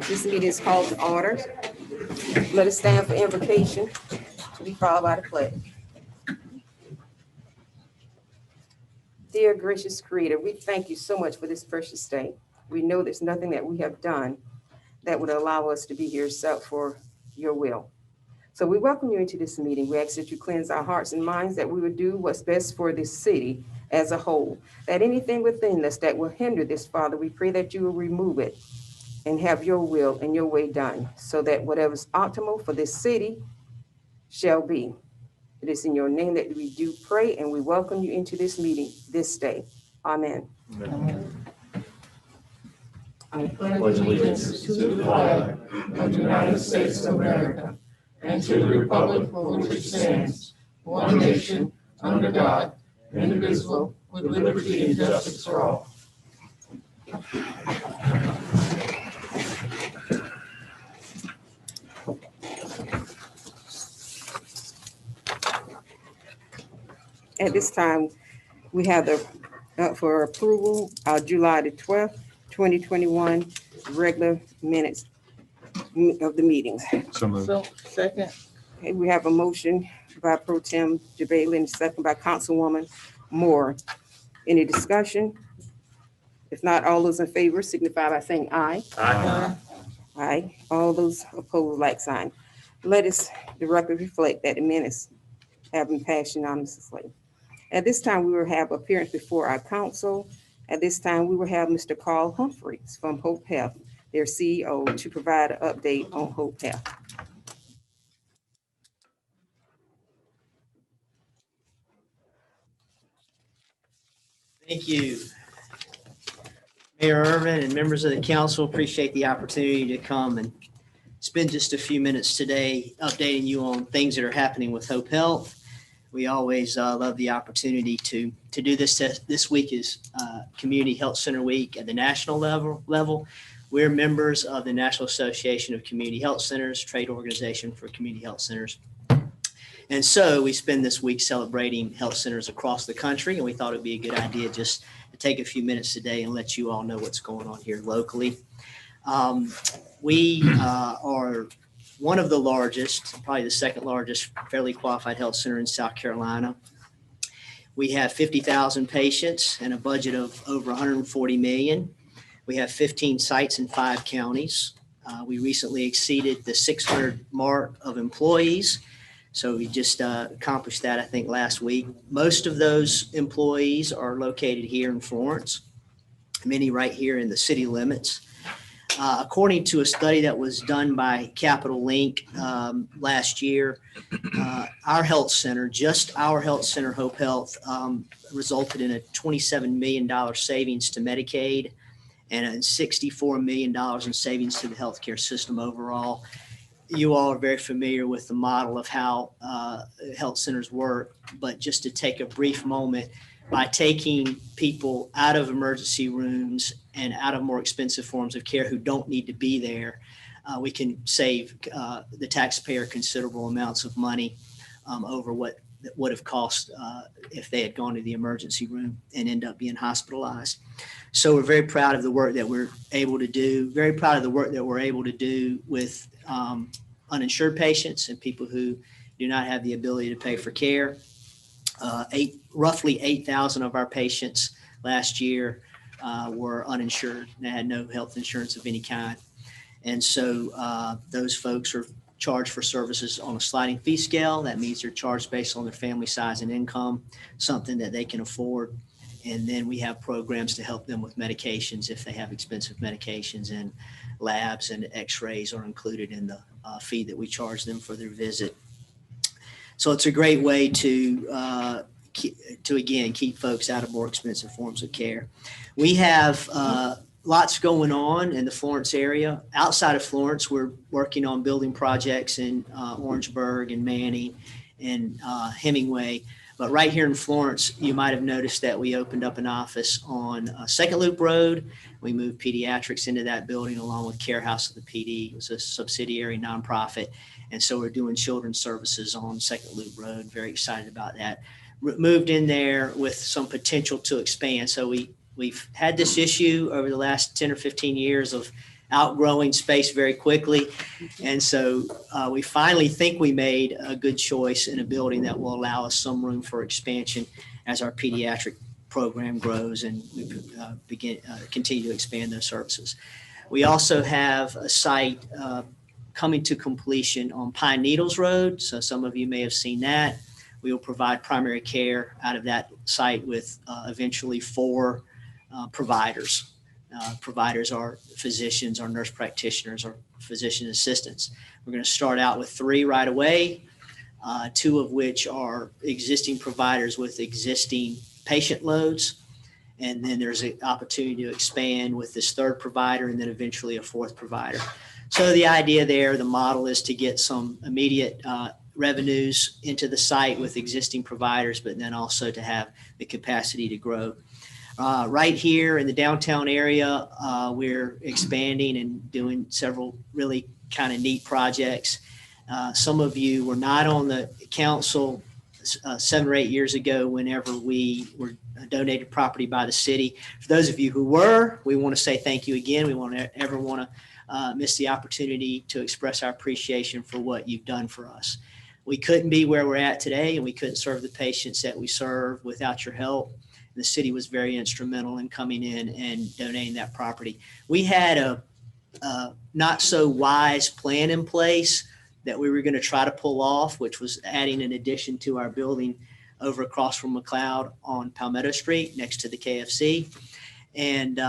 This meeting is called to order. Let us stand for invocation to be followed by the pledge. Dear gracious Creator, we thank you so much for this precious day. We know there's nothing that we have done that would allow us to be here except for your will. So we welcome you into this meeting. We ask that you cleanse our hearts and minds, that we would do what's best for this city as a whole. That anything within us that will hinder this, Father, we pray that you will remove it and have your will and your way done, so that whatever's optimal for this city shall be. It is in your name that we do pray, and we welcome you into this meeting this day. Amen. Amen. I pledge allegiance to the flag of the United States of America and to the republic for which it stands, one nation, under God, indivisible, with liberty and justice for all. At this time, we have for approval our July the 12th, 2021 regular minutes of the meetings. So, second. Okay, we have a motion by Pro Tem DeBailey and a second by Councilwoman Moore. Any discussion? If not, all those in favor signify by saying aye. Aye. Aye. All those opposed, like sign. Let us, the record reflect that the minutes have been passed unanimously. At this time, we will have appearance before our council. At this time, we will have Mr. Carl Humphreys from Hope Health, their CEO, to provide an update on Hope Health. Thank you. Mayor Irvin and members of the council, appreciate the opportunity to come and spend just a few minutes today updating you on things that are happening with Hope Health. We always love the opportunity to do this. This week is Community Health Center Week at the national level. We're members of the National Association of Community Health Centers, trade organization for community health centers. And so we spend this week celebrating health centers across the country, and we thought it'd be a good idea just to take a few minutes today and let you all know what's going on here locally. We are one of the largest, probably the second largest fairly qualified health center in South Carolina. We have 50,000 patients and a budget of over 140 million. We have 15 sites in 5 counties. We recently exceeded the 600 mark of employees. So we just accomplished that, I think, last week. Most of those employees are located here in Florence, many right here in the city limits. According to a study that was done by Capital Link last year, our health center, just our health center, Hope Health, resulted in a $27 million savings to Medicaid and $64 million in savings to the healthcare system overall. You all are very familiar with the model of how health centers work, but just to take a brief moment, by taking people out of emergency rooms and out of more expensive forms of care who don't need to be there, we can save the taxpayer considerable amounts of money over what would have cost if they had gone to the emergency room and end up being hospitalized. So we're very proud of the work that we're able to do, very proud of the work that we're able to do with uninsured patients and people who do not have the ability to pay for care. Roughly 8,000 of our patients last year were uninsured and had no health insurance of any kind. And so those folks are charged for services on a sliding fee scale. That means they're charged based on their family size and income, something that they can afford. And then we have programs to help them with medications if they have expensive medications, and labs and x-rays are included in the fee that we charge them for their visit. So it's a great way to again, keep folks out of more expensive forms of care. We have lots going on in the Florence area. Outside of Florence, we're working on building projects in Orangeburg and Manning and Hemingway. But right here in Florence, you might have noticed that we opened up an office on Second Loop Road. We moved pediatrics into that building along with Care House of the PD. It was a subsidiary nonprofit. And so we're doing children's services on Second Loop Road. Very excited about that. Moved in there with some potential to expand. So we've had this issue over the last 10 or 15 years of outgrowing space very quickly. And so we finally think we made a good choice in a building that will allow us some room for expansion as our pediatric program grows and we continue to expand those services. We also have a site coming to completion on Pine Needles Road. So some of you may have seen that. We will provide primary care out of that site with eventually 4 providers. Providers are physicians, or nurse practitioners, or physician assistants. We're going to start out with 3 right away, 2 of which are existing providers with existing patient loads. And then there's an opportunity to expand with this 3rd provider and then eventually a 4th provider. So the idea there, the model is to get some immediate revenues into the site with existing providers, but then also to have the capacity to grow. Right here in the downtown area, we're expanding and doing several really kind of neat projects. Some of you were not on the council 7 or 8 years ago whenever we were donated property by the city. For those of you who were, we want to say thank you again. We won't ever want to miss the opportunity to express our appreciation for what you've done for us. We couldn't be where we're at today, and we couldn't serve the patients that we serve without your help. The city was very instrumental in coming in and donating that property. We had a not so wise plan in place that we were going to try to pull off, which was adding an addition to our building over across from McLeod on Palmetto Street next to the KFC. And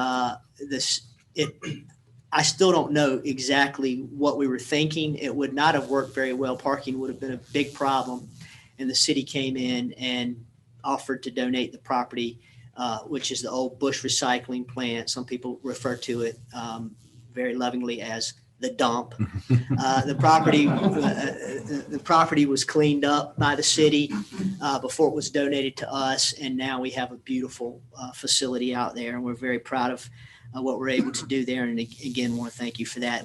I still don't know exactly what we were thinking. It would not have worked very well. Parking would have been a big problem. And the city came in and offered to donate the property, which is the old Bush recycling plant. Some people refer to it very lovingly as the dump. The property was cleaned up by the city before it was donated to us, and now we have a beautiful facility out there, and we're very proud of what we're able to do there. And again, want to thank you for that.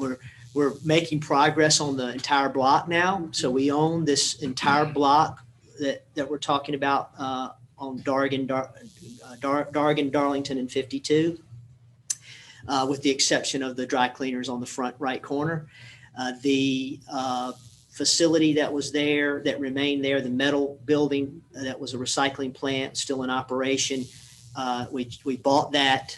We're making progress on the entire block now, so we own this entire block that we're talking about on Dargan, Darlington, and 52. With the exception of the dry cleaners on the front right corner. The facility that was there, that remained there, the metal building that was a recycling plant still in operation, we bought that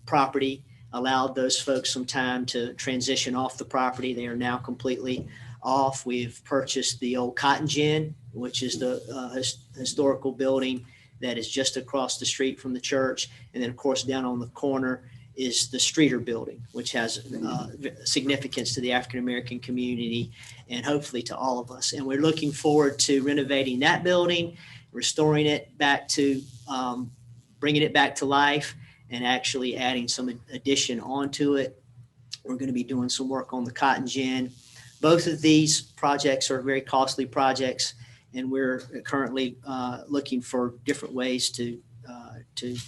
property, allowed those folks some time to transition off the property. They are now completely off. We've purchased the old cotton gin, which is the historical building that is just across the street from the church. And then, of course, down on the corner is the Streeter building, which has significance to the African-American community and hopefully to all of us. And we're looking forward to renovating that building, restoring it back to, bringing it back to life, and actually adding some addition onto it. We're going to be doing some work on the cotton gin. Both of these projects are very costly projects, and we're currently looking for different ways to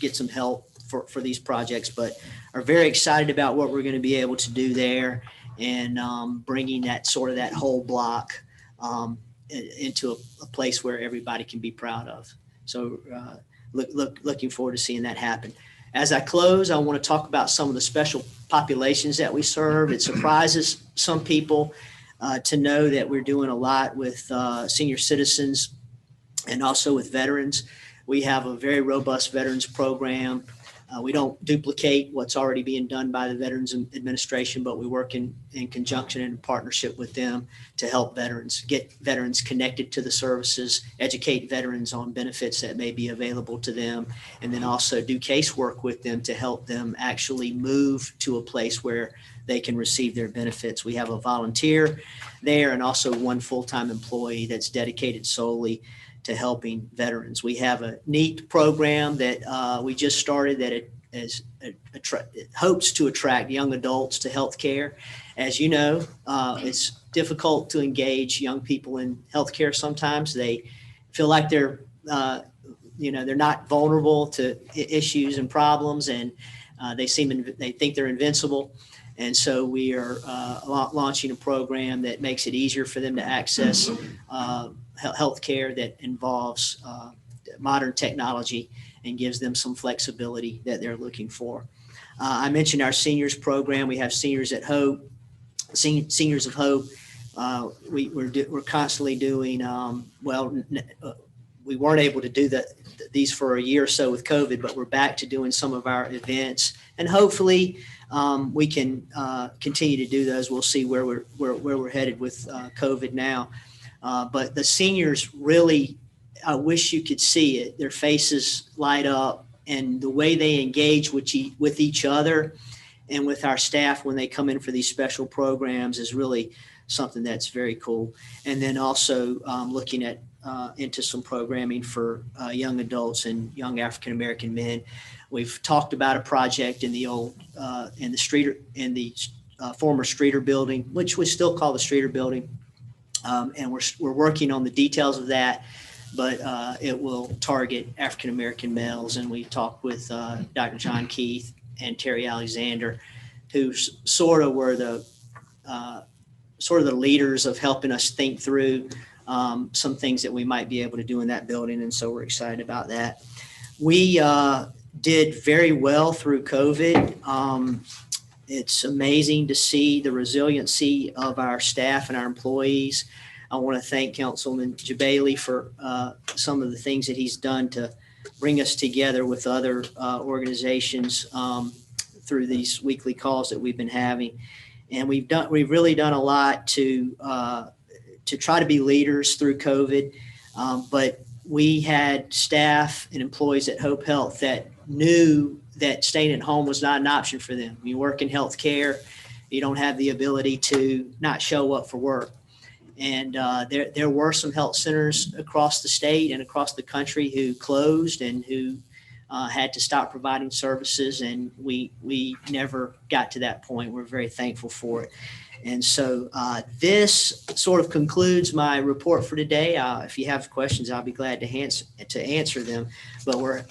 get some help for these projects, but are very excited about what we're going to be able to do there, and bringing that whole block into a place where everybody can be proud of. So looking forward to seeing that happen. As I close, I want to talk about some of the special populations that we serve. It surprises some people to know that we're doing a lot with senior citizens and also with veterans. We have a very robust veterans program. We don't duplicate what's already being done by the Veterans Administration, but we work in conjunction and in partnership with them to help veterans, get veterans connected to the services, educate veterans on benefits that may be available to them, and then also do casework with them to help them actually move to a place where they can receive their benefits. We have a volunteer there and also one full-time employee that's dedicated solely to helping veterans. We have a neat program that we just started that it hopes to attract young adults to healthcare. As you know, it's difficult to engage young people in healthcare sometimes. They feel like they're not vulnerable to issues and problems, and they think they're invincible. And so we are launching a program that makes it easier for them to access healthcare that involves modern technology and gives them some flexibility that they're looking for. I mentioned our seniors program. We have Seniors at Hope, Seniors of Hope. We're constantly doing, we weren't able to do these for a year or so with COVID, but we're back to doing some of our events, and hopefully we can continue to do those. We'll see where we're headed with COVID now. But the seniors really, I wish you could see it. Their faces light up, and the way they engage with each other and with our staff when they come in for these special programs is really something that's very cool. And then also looking at into some programming for young adults and young African-American men. We've talked about a project in the old former Streeter building, which we still call the Streeter building. And we're working on the details of that, but it will target African-American males. And we talked with Dr. John Keith and Terry Alexander, who sort of were the leaders of helping us think through some things that we might be able to do in that building. And so we're excited about that. We did very well through COVID. It's amazing to see the resiliency of our staff and our employees. I want to thank Councilman Jabali for some of the things that he's done to bring us together with other organizations through these weekly calls that we've been having. And we've really done a lot to try to be leaders through COVID. But we had staff and employees at Hope Health that knew that staying at home was not an option for them. You work in healthcare, you don't have the ability to not show up for work. And there were some health centers across the state and across the country who closed and who had to stop providing services. And we never got to that point. We're very thankful for it. And so this sort of concludes my report for today. If you have questions, I'll be glad to answer them. But we're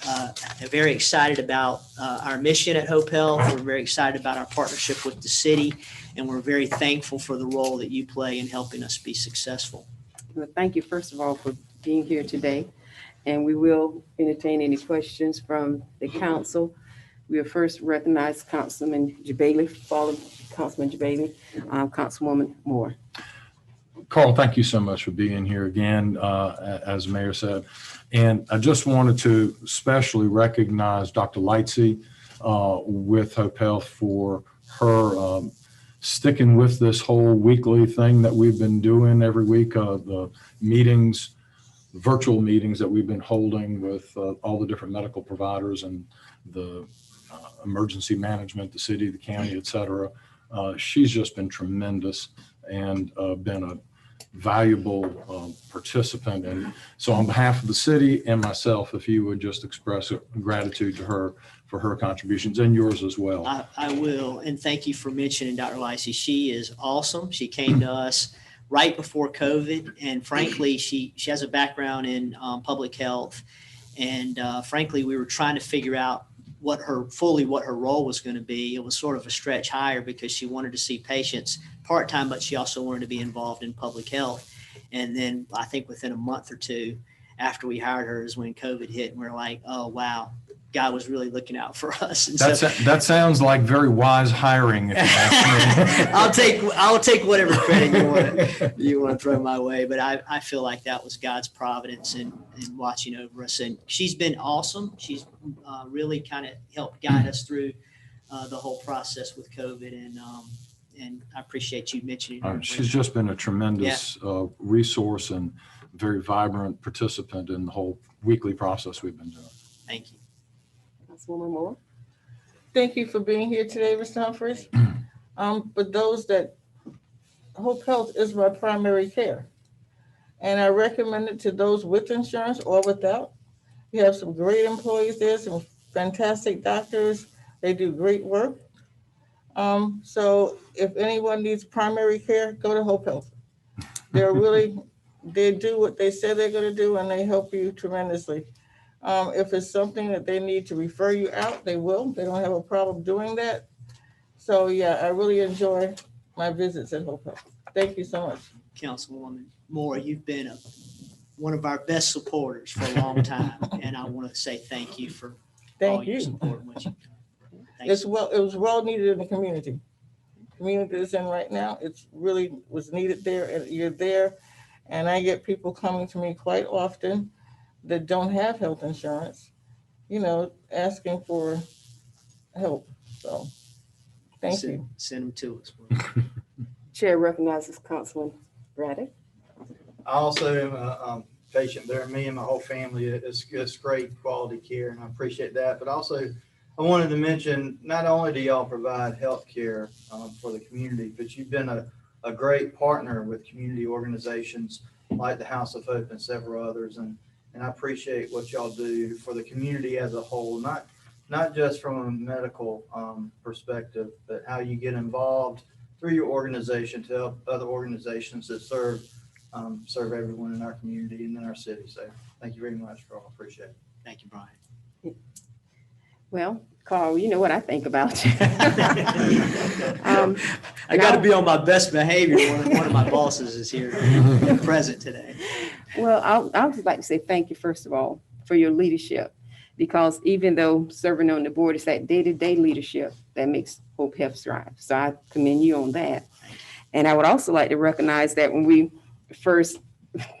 very excited about our mission at Hope Health. We're very excited about our partnership with the city, and we're very thankful for the role that you play in helping us be successful. Well, thank you, first of all, for being here today. And we will entertain any questions from the council. We will first recognize Councilman Jabali, followed Councilman Jabali, Councilwoman Moore. Carl, thank you so much for being here again, as the mayor said. And I just wanted to especially recognize Dr. Lightsey with Hope Health for her sticking with this whole weekly thing that we've been doing every week, the meetings, virtual meetings that we've been holding with all the different medical providers and the emergency management, the city, the county, et cetera. She's just been tremendous and been a valuable participant. And so on behalf of the city and myself, if you would just express gratitude to her for her contributions and yours as well. I will. And thank you for mentioning Dr. Lightsey. She is awesome. She came to us right before COVID. And frankly, she has a background in public health. And frankly, we were trying to figure out what her role was going to be. It was sort of a stretch higher because she wanted to see patients part-time, but she also wanted to be involved in public health. And then I think within a month or two after we hired her is when COVID hit, and we're like, oh, wow, God was really looking out for us. And that sounds like very wise hiring. If you ask me. I'll take whatever credit you want to throw my way, but I feel like that was God's providence and watching over us. And she's been awesome. She's really kind of helped guide us through the whole process with COVID. And I appreciate you mentioning her. She's just been a tremendous resource and very vibrant participant in the whole weekly process we've been doing. Thank you. Councilwoman Moore. Thank you for being here today, Mr. Humphries. For those that Hope Health is my primary care, and I recommend it to those with insurance or without. You have some great employees there, some fantastic doctors. They do great work. So if anyone needs primary care, go to Hope Health. They do what they say they're going to do, and they help you tremendously. If it's something that they need to refer you out, they will. They don't have a problem doing that. So yeah, I really enjoy my visits at Hope Health. Thank you so much. Councilwoman Moore, you've been one of our best supporters for a long time, and I want to say thank you for all your support and what you've done. It was well needed in the community. Community is in right now. It's really was needed there, and you're there. And I get people coming to me quite often that don't have health insurance, asking for help. So, thank you. Send them to us. Chair recognizes Councilman Braddock. I also am a patient there. Me and my whole family, it's great quality care, and I appreciate that. But also, I wanted to mention, not only do y'all provide health care for the community, but you've been a great partner with community organizations like the House of Hope and several others. And I appreciate what y'all do for the community as a whole, not just from a medical perspective, but how you get involved through your organization to help other organizations that serve everyone in our community and in our city. So thank you very much, Carl. Appreciate it. Thank you, Brian. Well, Carl, you know what I think about you. I got to be on my best behavior when one of my bosses is here present today. Well, I would like to say thank you, first of all, for your leadership, because even though serving on the board is that day-to-day leadership that makes Hope Health thrive. So I commend you on that. And I would also like to recognize that when we first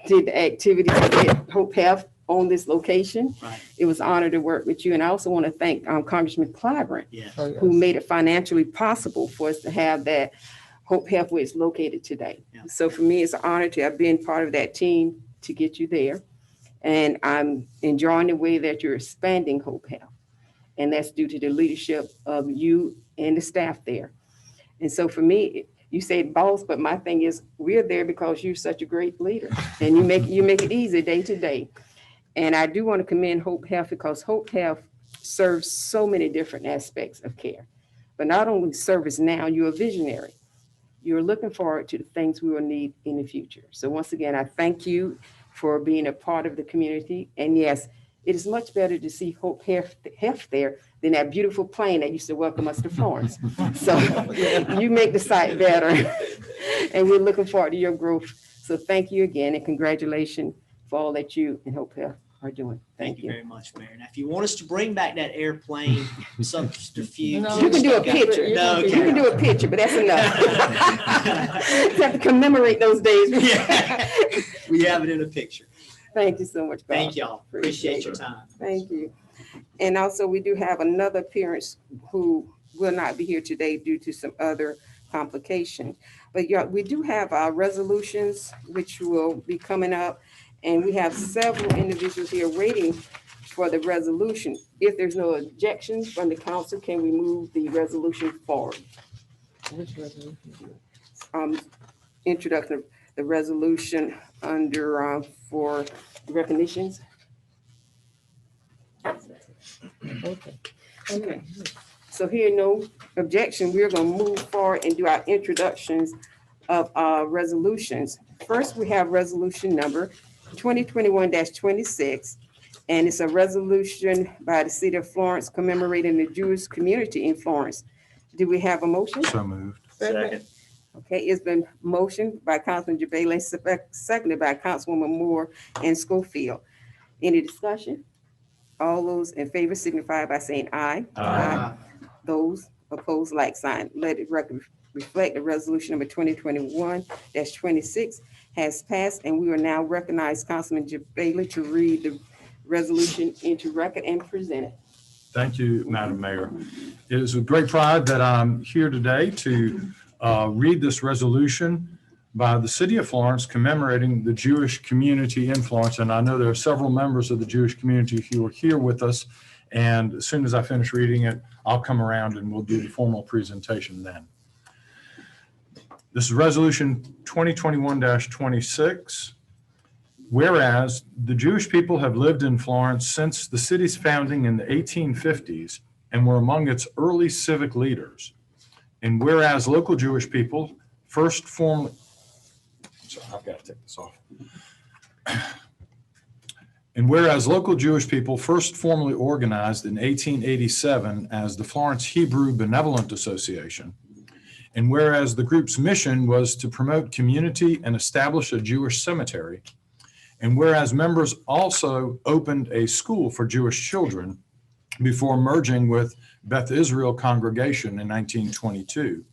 did the activity to get Hope Health on this location, Right. It was an honor to work with you. And I also want to thank Congressman Clyburn, Yeah. Oh, yes. who made it financially possible for us to have that Hope Health where it's located today. Yeah. So for me, it's an honor to have been part of that team to get you there. And I'm enjoying the way that you're expanding Hope Health. And that's due to the leadership of you and the staff there. And so for me, you say boss, but my thing is we're there because you're such a great leader and you make it easy day to day. And I do want to commend Hope Health because Hope Health serves so many different aspects of care. But not only service now, you're a visionary. You're looking forward to the things we will need in the future. So once again, I thank you for being a part of the community. And yes, it is much better to see Hope Health there than that beautiful plane that used to welcome us to Florence. So you make the site better. And we're looking forward to your growth. So thank you again and congratulations for all that you and Hope Health are doing. Thank you very much, Mayor. Now, if you want us to bring back that airplane subterfuge. No, You can do a picture. No, You can do a picture, but that's enough. You have to commemorate those days. Yeah. We have it in a picture. Thank you so much, Carl. Thank y'all. Appreciate your time. Thank you. And also, we do have another appearance who will not be here today due to some other complications. But yeah, we do have our resolutions, which will be coming up. And we have several individuals here waiting for the resolution. If there's no objections from the council, can we move the resolution forward? Which resolution? Introduction of the resolution under for recognitions. Okay. Okay. So here, no objection. We're going to move forward and do our introductions of our resolutions. First, we have resolution number 2021-26, and it's a resolution by the city of Florence commemorating the Jewish community in Florence. Do we have a motion? So moved. Second. Okay, it's been motioned by Councilman Jabala, seconded by Councilwoman Moore and Schofield. Any discussion? All those in favor signify by saying aye. Aye. Those opposed, like sign. Let it reflect the resolution number 2021-26 has passed, and we will now recognize Councilman Jabala to read the resolution into record and present it. Thank you, Madam Mayor. It is with great pride that I'm here today to read this resolution by the city of Florence commemorating the Jewish community in Florence. And I know there are several members of the Jewish community who are here with us. And as soon as I finish reading it, I'll come around and we'll do the formal presentation then. This is Resolution 2021-26. Whereas the Jewish people have lived in Florence since the city's founding in the 1850s and were among its early civic leaders. And whereas local Jewish people first formally, I've got to take this off. And whereas local Jewish people first formally organized in 1887 as the Florence Hebrew Benevolent Association, and whereas the group's mission was to promote community and establish a Jewish cemetery, and whereas members also opened a school for Jewish children, before merging with Beth Israel Congregation in 1922.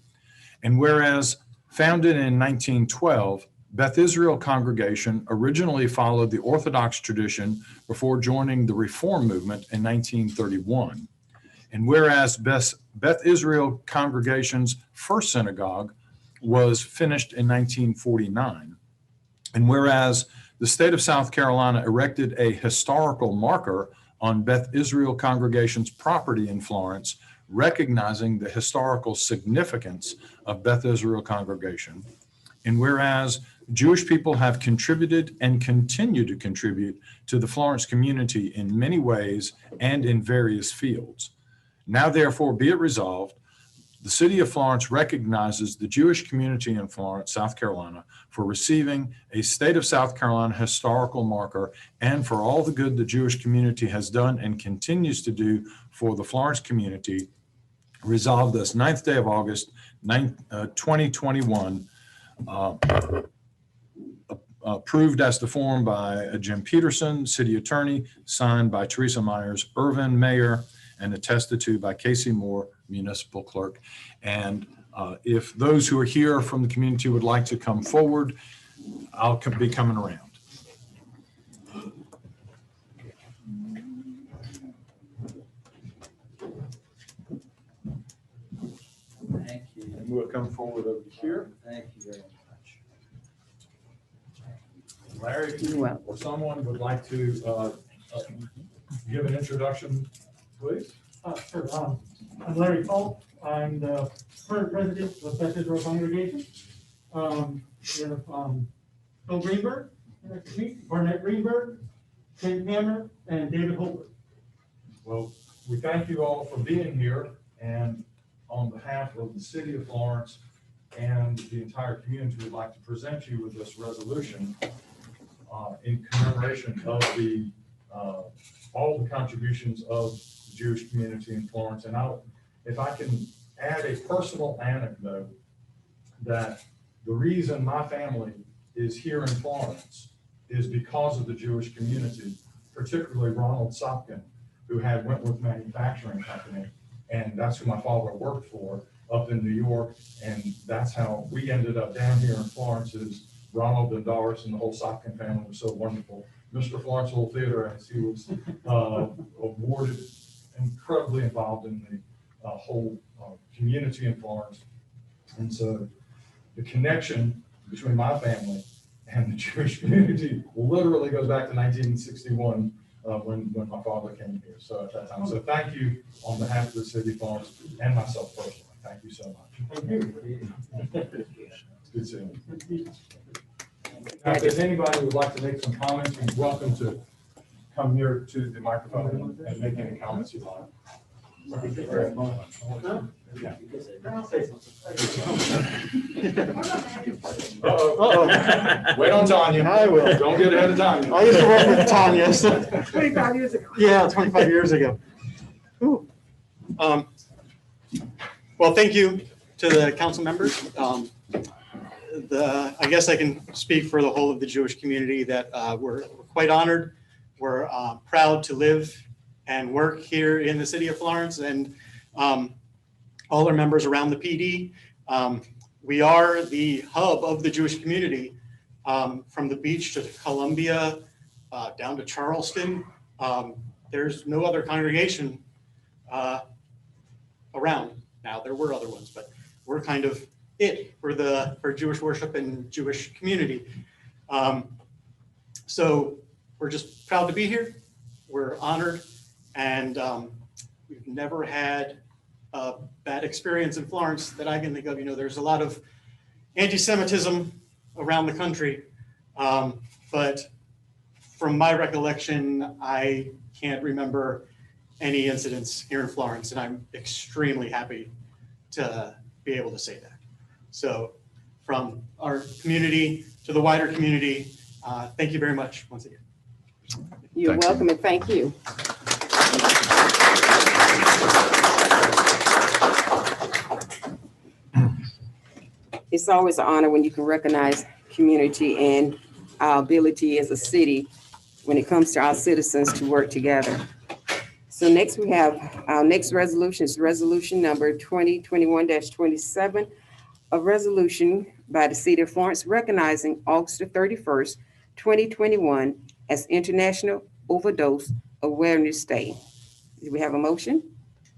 And whereas founded in 1912, Beth Israel Congregation originally followed the Orthodox tradition before joining the Reform movement in 1931. And whereas Beth Israel Congregation's first synagogue was finished in 1949, and whereas the state of South Carolina erected a historical marker on Beth Israel Congregation's property in Florence, recognizing the historical significance of Beth Israel Congregation, and whereas Jewish people have contributed and continue to contribute to the Florence community in many ways and in various fields. Now therefore be it resolved, the city of Florence recognizes the Jewish community in Florence, South Carolina, for receiving a state of South Carolina historical marker and for all the good the Jewish community has done and continues to do for the Florence community. Resolved this 9th day of August, 2021, approved as to form by Jim Peterson, city attorney, signed by Teresa Myers Irvin, mayor, and attested to by Casey Moore, municipal clerk. And if those who are here from the community would like to come forward, I'll be coming around. Thank you. And we'll come forward over here. Thank you very much. Larry, You're welcome. or someone would like to give an introduction, please? Sure. I'm Larry Cole. I'm the current president of Beth Israel Congregation. We have Phil Greenberg, Barnett Greenberg, Ken Hammer, and David Holbert. Well, we thank you all for being here, and on behalf of the city of Florence and the entire community, we'd like to present you with this resolution in commemoration of the all the contributions of the Jewish community in Florence. And if I can add a personal anecdote, that the reason my family is here in Florence is because of the Jewish community, particularly Ronald Sopkin, who had Wentworth Manufacturing Company, and that's who my father worked for up in New York, and that's how we ended up down here in Florence. Is Ronald and Doris and the whole Sopkin family was so wonderful. Mr. Florence Little Theater, as he was awarded, incredibly involved in the whole community in Florence. And so the connection between my family and the Jewish community literally goes back to 1961 when my father came here. So at that time, so thank you on behalf of the city of Florence and myself personally. Thank you so much. Thank you. It's good seeing you. Now, if there's anybody who would like to make some comments, you're welcome to come here to the microphone and make any comments you like. Thank you very much. Yeah. I'll say Uh-oh. Wait on Tanya. I will. Don't get ahead of Tanya. I used to work with Tanya. So. 25 years ago. Yeah, 25 years ago. Ooh. Well, thank you to the council members. I guess I can speak for the whole of the Jewish community that we're quite honored. We're proud to live and work here in the city of Florence, and all our members around the PD. We are the hub of the Jewish community, from the beach to Columbia, down to Charleston. There's no other congregation around. Now, there were other ones, but we're kind of it for Jewish worship and Jewish community. So we're just proud to be here. We're honored, and we've never had a bad experience in Florence that I can think of. You know, there's a lot of anti-Semitism around the country, but from my recollection, I can't remember any incidents here in Florence, and I'm extremely happy to be able to say that. So from our community to the wider community, thank you very much once again. You're Thank you. welcome, and thank you. It's always an honor when you can recognize community and our ability as a city when it comes to our citizens to work together. So next we have, our next resolution is resolution number 2021-27, a resolution by the City of Florence recognizing August the 31st, 2021 as International Overdose Awareness Day. Do we have a motion?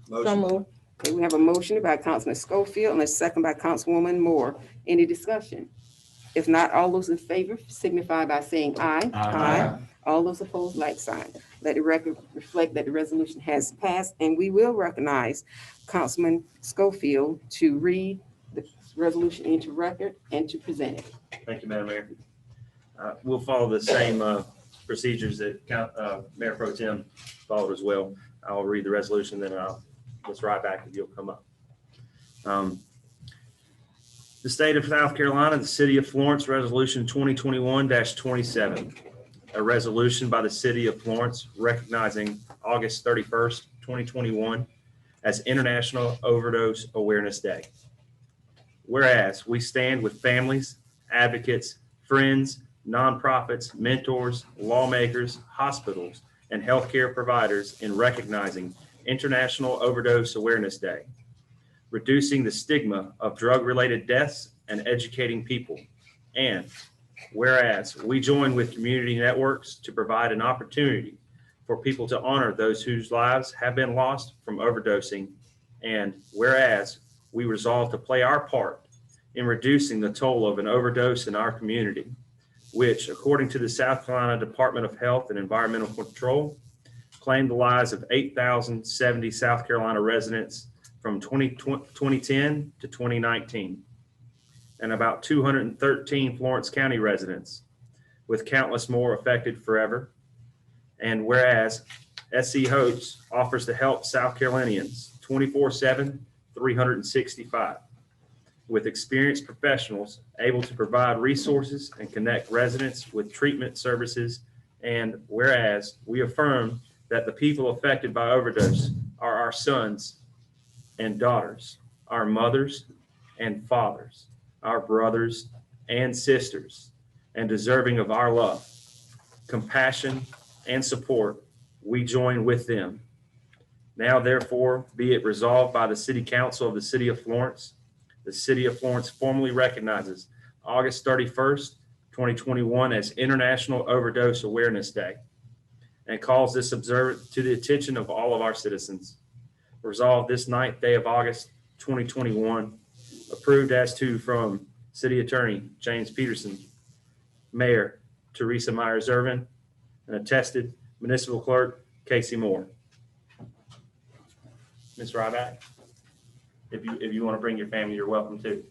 So moved. Okay, we have a motion by Councilman Schofield and a second by Councilwoman Moore. Any discussion? If not, all those in favor signify by saying aye. Aye. All those opposed, like sign. Let the record reflect that the resolution has passed, and we will recognize Councilman Schofield to read the resolution into record and to present it. Thank you, Madam Mayor. We'll follow the same procedures that Mayor Pro Tem followed as well. I'll read the resolution, then Ms. Ryback, if you'll come up. The State of South Carolina, the City of Florence, Resolution 2021-27. A resolution by the City of Florence recognizing August 31st, 2021 as International Overdose Awareness Day. Whereas we stand with families, advocates, friends, nonprofits, mentors, lawmakers, hospitals, and healthcare providers in recognizing International Overdose Awareness Day, reducing the stigma of drug-related deaths and educating people. And whereas we join with community networks to provide an opportunity for people to honor those whose lives have been lost from overdosing. And whereas we resolve to play our part in reducing the toll of an overdose in our community, which, according to the South Carolina Department of Health and Environmental Control, claimed the lives of 8,070 South Carolina residents from 2010 to 2019, and about 213 Florence County residents, with countless more affected forever. And whereas SC Hopes offers to help South Carolinians 24/7, 365, with experienced professionals able to provide resources and connect residents with treatment services. And whereas we affirm that the people affected by overdose are our sons and daughters, our mothers and fathers, our brothers and sisters, and deserving of our love, compassion, and support, we join with them. Now, therefore, be it resolved by the City Council of the City of Florence, the City of Florence formally recognizes August 31st, 2021 as International Overdose Awareness Day, and calls this observance to the attention of all of our citizens. Resolved this 9th day of August 2021, approved as to from City Attorney James Peterson, Mayor Teresa Myers-Irvin, and attested Municipal Clerk Casey Moore. Ms. Ryback, if you want to bring your family, you're welcome to.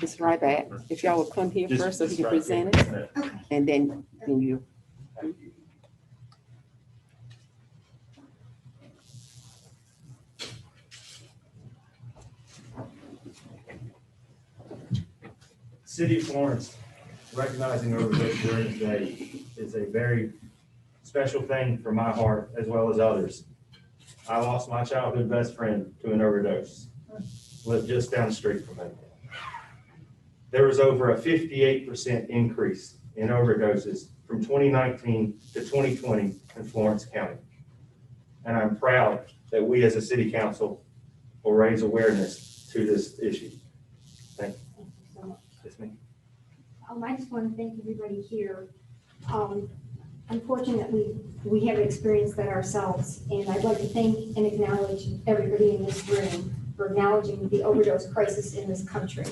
Ms. Ryback, if y'all will come here first so he can present it, and then you. City of Florence, recognizing Overdose Awareness Day is a very special thing for my heart as well as others. I lost my childhood best friend to an overdose, lived just down the street from me. There was over a 58% increase in overdoses from 2019 to 2020 in Florence County. And I'm proud that we as a city council will raise awareness to this issue. Thank you. Thank you so much. Yes, ma'am. I just want to thank everybody here. Unfortunately, we have experienced that ourselves, and I'd like to thank and acknowledge everybody in this room for acknowledging the overdose crisis in this country.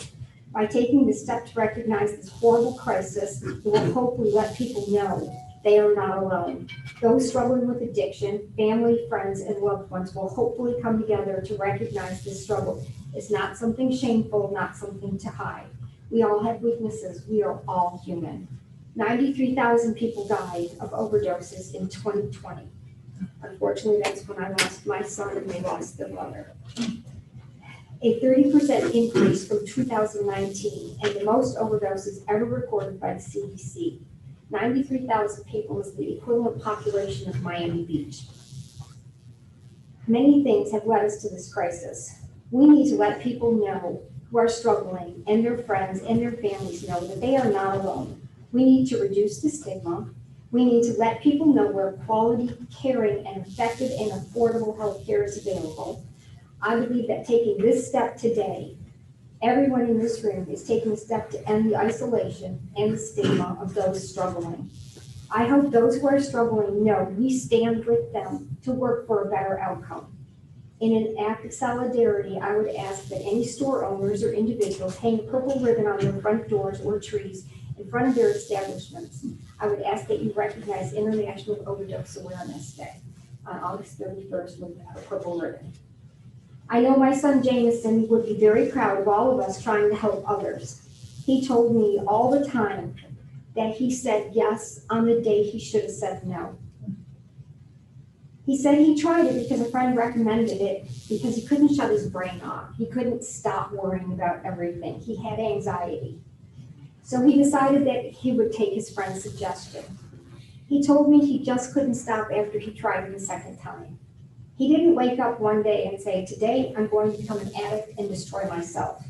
By taking the step to recognize this horrible crisis, it will hopefully let people know they are not alone. Those struggling with addiction, family, friends, and loved ones will hopefully come together to recognize this struggle. It's not something shameful, not something to hide. We all have weaknesses. We are all human. 93,000 people died of overdoses in 2020. Unfortunately, that's when I lost my son and they lost their mother. A 30% increase from 2019 and the most overdoses ever recorded by the CDC. 93,000 people is the equivalent population of Miami Beach. Many things have led us to this crisis. We need to let people know who are struggling and their friends and their families know that they are not alone. We need to reduce the stigma. We need to let people know where quality, caring, and effective and affordable health care is available. I believe that taking this step today, everyone in this room is taking a step to end the isolation and the stigma of those struggling. I hope those who are struggling know we stand with them to work for a better outcome. In an act of solidarity, I would ask that any store owners or individuals hang a purple ribbon on their front doors or trees in front of their establishments. I would ask that you recognize International Overdose Awareness Day on August 31st with a purple ribbon. I know my son Jameson would be very proud of all of us trying to help others. He told me all the time that he said yes on the day he should have said no. He said he tried it because a friend recommended it because he couldn't shut his brain off. He couldn't stop worrying about everything. He had anxiety. So he decided that he would take his friend's suggestion. He told me he just couldn't stop after he tried it a second time. He didn't wake up one day and say, today I'm going to become an addict and destroy myself.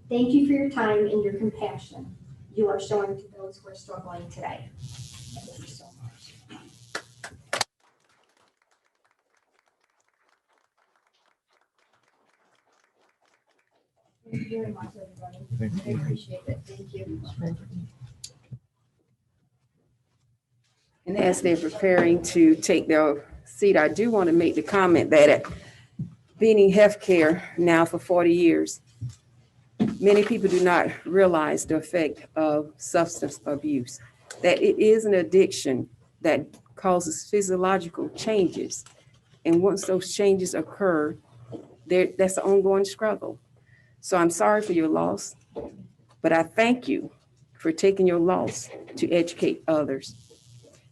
Thank you for your time and your compassion you are showing to those who are struggling today. Thank you so much. Thank you very much, everybody. I appreciate it. Thank you. And as they're preparing to take their seat, I do want to make the comment that at being in healthcare now for 40 years, many people do not realize the effect of substance abuse, that it is an addiction that causes physiological changes. And once those changes occur, that's an ongoing struggle. So I'm sorry for your loss, but I thank you for taking your loss to educate others,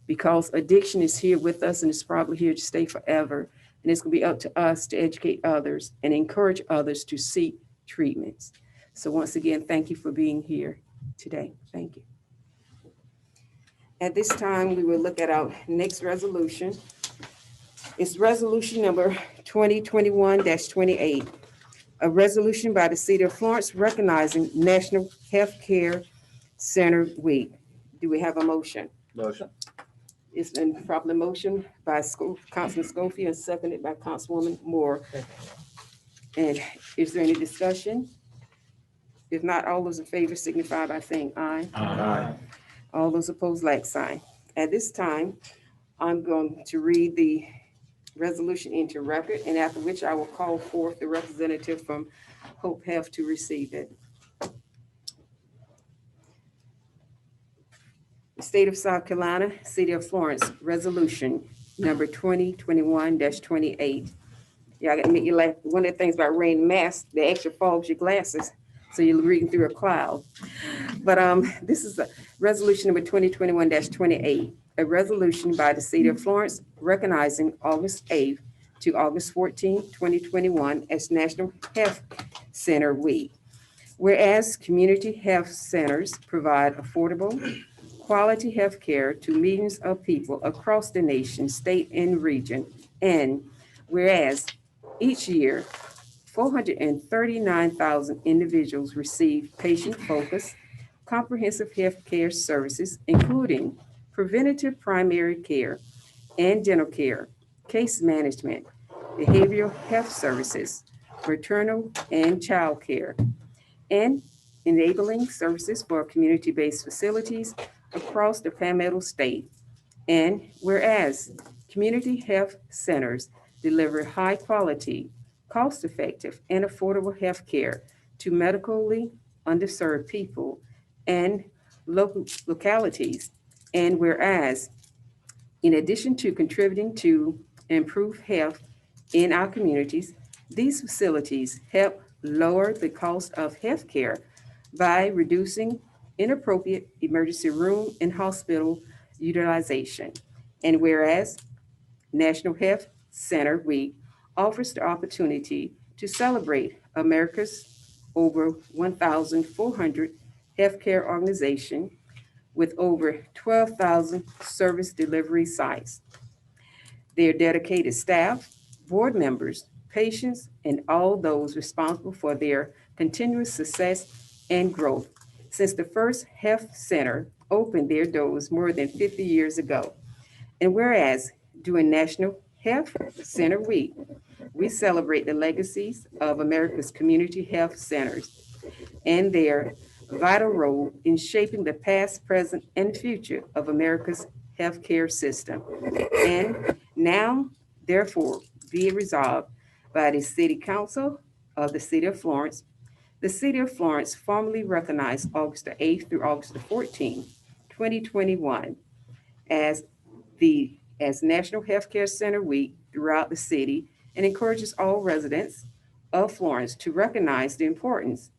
because addiction is here with us and it's probably here to stay forever. And it's going to be up to us to educate others and encourage others to seek treatments. So once again, thank you for being here today. Thank you. At this time, we will look at our next resolution. It's resolution number 2021-28, a resolution by the City of Florence recognizing National Healthcare Center Week. Do we have a motion? Motion. It's been properly motioned by Councilman Schofield and seconded by Councilwoman Moore. And is there any discussion? If not, all those in favor signify by saying aye. Aye. All those opposed, like sign. At this time, I'm going to read the resolution into record, and after which I will call forth the representative from Hope Health to receive it. The State of South Carolina, City of Florence, Resolution number 2021-28. Yeah, I got to make you laugh. One of the things about wearing masks, they actually fogs your glasses, so you're reading through a cloud. But this is a resolution number 2021-28, a resolution by the City of Florence recognizing August 8th to August 14th, 2021 as National Health Center Week. Whereas community health centers provide affordable, quality health care to millions of people across the nation, state, and region. And whereas each year, 439,000 individuals receive patient-focused, comprehensive health care services, including preventative primary care and dental care, case management, behavioral health services, maternal and child care, and enabling services for community-based facilities across the Palmetto State. And whereas community health centers deliver high-quality, cost-effective, and affordable health care to medically underserved people and localities. And whereas, in addition to contributing to improve health in our communities, these facilities help lower the cost of health care by reducing inappropriate emergency room and hospital utilization. And whereas National Health Center Week offers the opportunity to celebrate America's over 1,400 healthcare organizations with over 12,000 service delivery sites, their dedicated staff, board members, patients, and all those responsible for their continuous success and growth since the first health center opened their doors more than 50 years ago. And whereas during National Health Center Week, we celebrate the legacies of America's community health centers and their vital role in shaping the past, present, and future of America's healthcare system. And now, therefore, be it resolved by the City Council of the City of Florence. The City of Florence formally recognized August the 8th through August the 14th, 2021 as National Healthcare Center Week throughout the city and encourages all residents of Florence to recognize the importance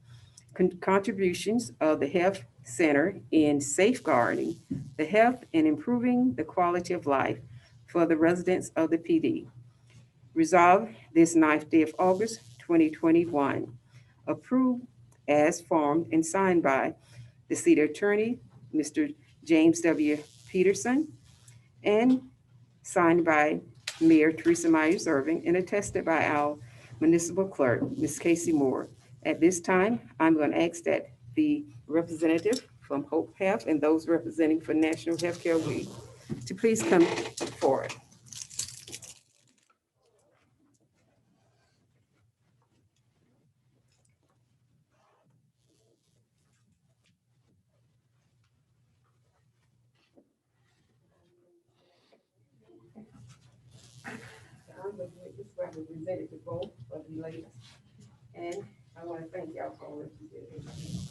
contributions of the health center in safeguarding the health and improving the quality of life for the residents of the PD. Resolved this 9th day of August 2021. Approved as formed and signed by the city attorney, Mr. James W. Peterson, and signed by Mayor Teresa Myers Irving and attested by our municipal clerk, Ms. Casey Moore. At this time, I'm going to ask that the representative from Hope Health and those representing for National Healthcare Week to please come forward. This representative both of the ladies, and I want to thank y'all for representing.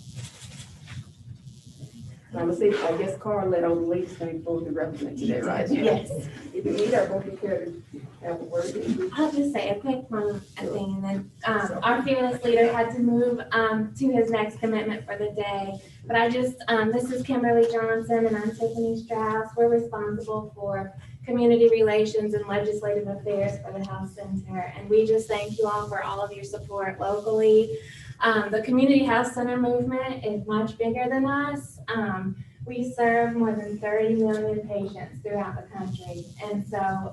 So I'm gonna say, I guess Carl let all the ladies come forward to represent today, right? Yes. If you need our both, you care to have a word. I'll just say a quick one, I think, and then our fearless leader had to move to his next commitment for the day. But I just, this is Kimberly Johnson and I'm Tiffany Strauss. We're responsible for community relations and legislative affairs for the Health Center. And we just thank you all for all of your support locally. The Community Health Center movement is much bigger than us. We serve more than 30 million patients throughout the country. And so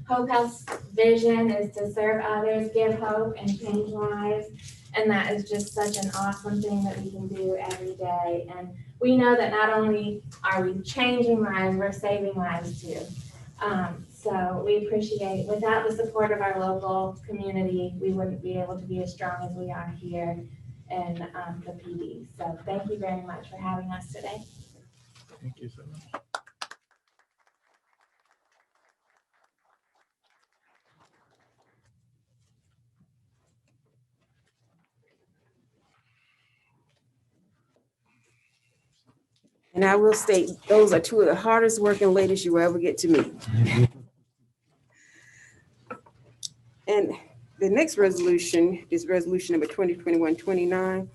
Hope Health's vision is to serve others, give hope, and change lives. And that is just such an awesome thing that we can do every day. And we know that not only are we changing lives, we're saving lives too. So we appreciate, without the support of our local community, we wouldn't be able to be as strong as we are here in the PD. So thank you very much for having us today. Thank you so much. And I will state, those are two of the hardest working ladies you will ever get to meet. And the next resolution is resolution number 2021-29.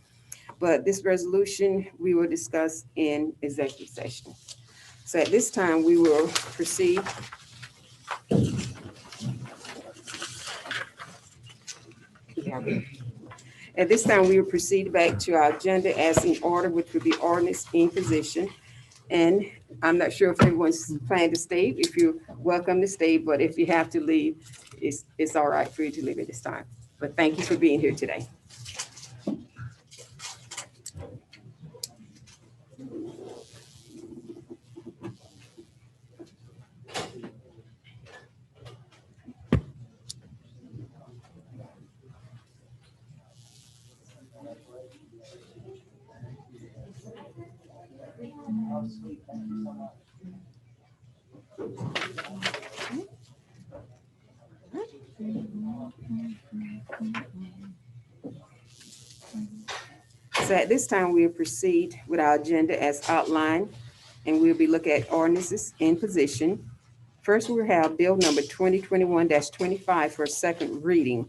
But this resolution we will discuss in executive session. So at this time, we will proceed. At this time, we will proceed back to our agenda as in order, which would be ordinance in position. And I'm not sure if everyone's planning to stay. If you're welcome to stay, but if you have to leave, it's all right for you to leave at this time. But thank you for being here today. So at this time, we'll proceed with our agenda as outlined, and we'll be looking at ordinances in position. First, we'll have bill number 2021-25 for a second reading.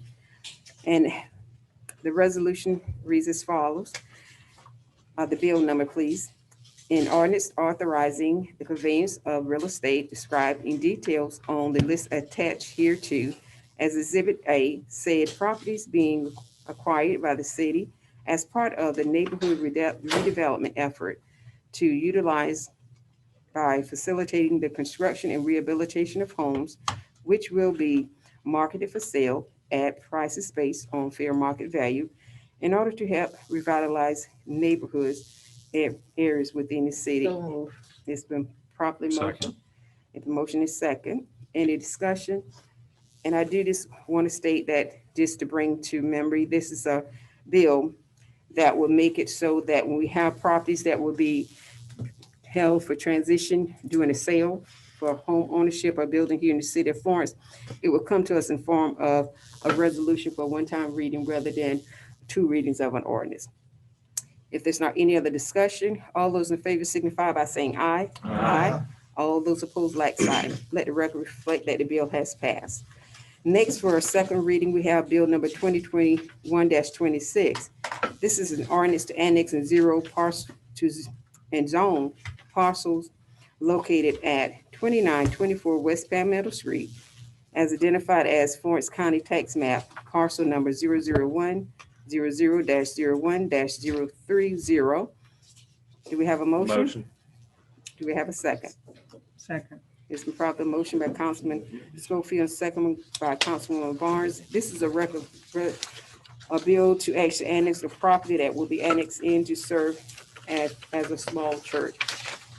And the resolution reads as follows. The bill number, please. An ordinance authorizing the conveyance of real estate described in details on the list attached hereto as Exhibit A, said properties being acquired by the city as part of the neighborhood redevelopment effort to utilize by facilitating the construction and rehabilitation of homes, which will be marketed for sale at prices based on fair market value in order to help revitalize neighborhoods and areas within the city. So moved. It's been properly motioned. Second. If the motion is second, any discussion? And I do just want to state that, just to bring to memory, this is a bill that will make it so that when we have properties that will be held for transition during a sale for home ownership or building here in the city of Florence, it will come to us in form of a resolution for one-time reading rather than 2 readings of an ordinance. If there's not any other discussion, all those in favor signify by saying aye. Aye. All those opposed, like sign. Let the record reflect that the bill has passed. Next, for a second reading, we have Bill number 2021-26. This is an ordinance to annex and zone parcels located at 2924 West Palmetto Street, as identified as Florence County Tax Map, parcel number 001-00-01-030. Do we have a motion? Motion. Do we have a second? Second. It's been properly motion by Councilman Schofield, and second by Councilwoman Barnes. This is a bill to actually annex the property that will be annexed in to serve as a small church.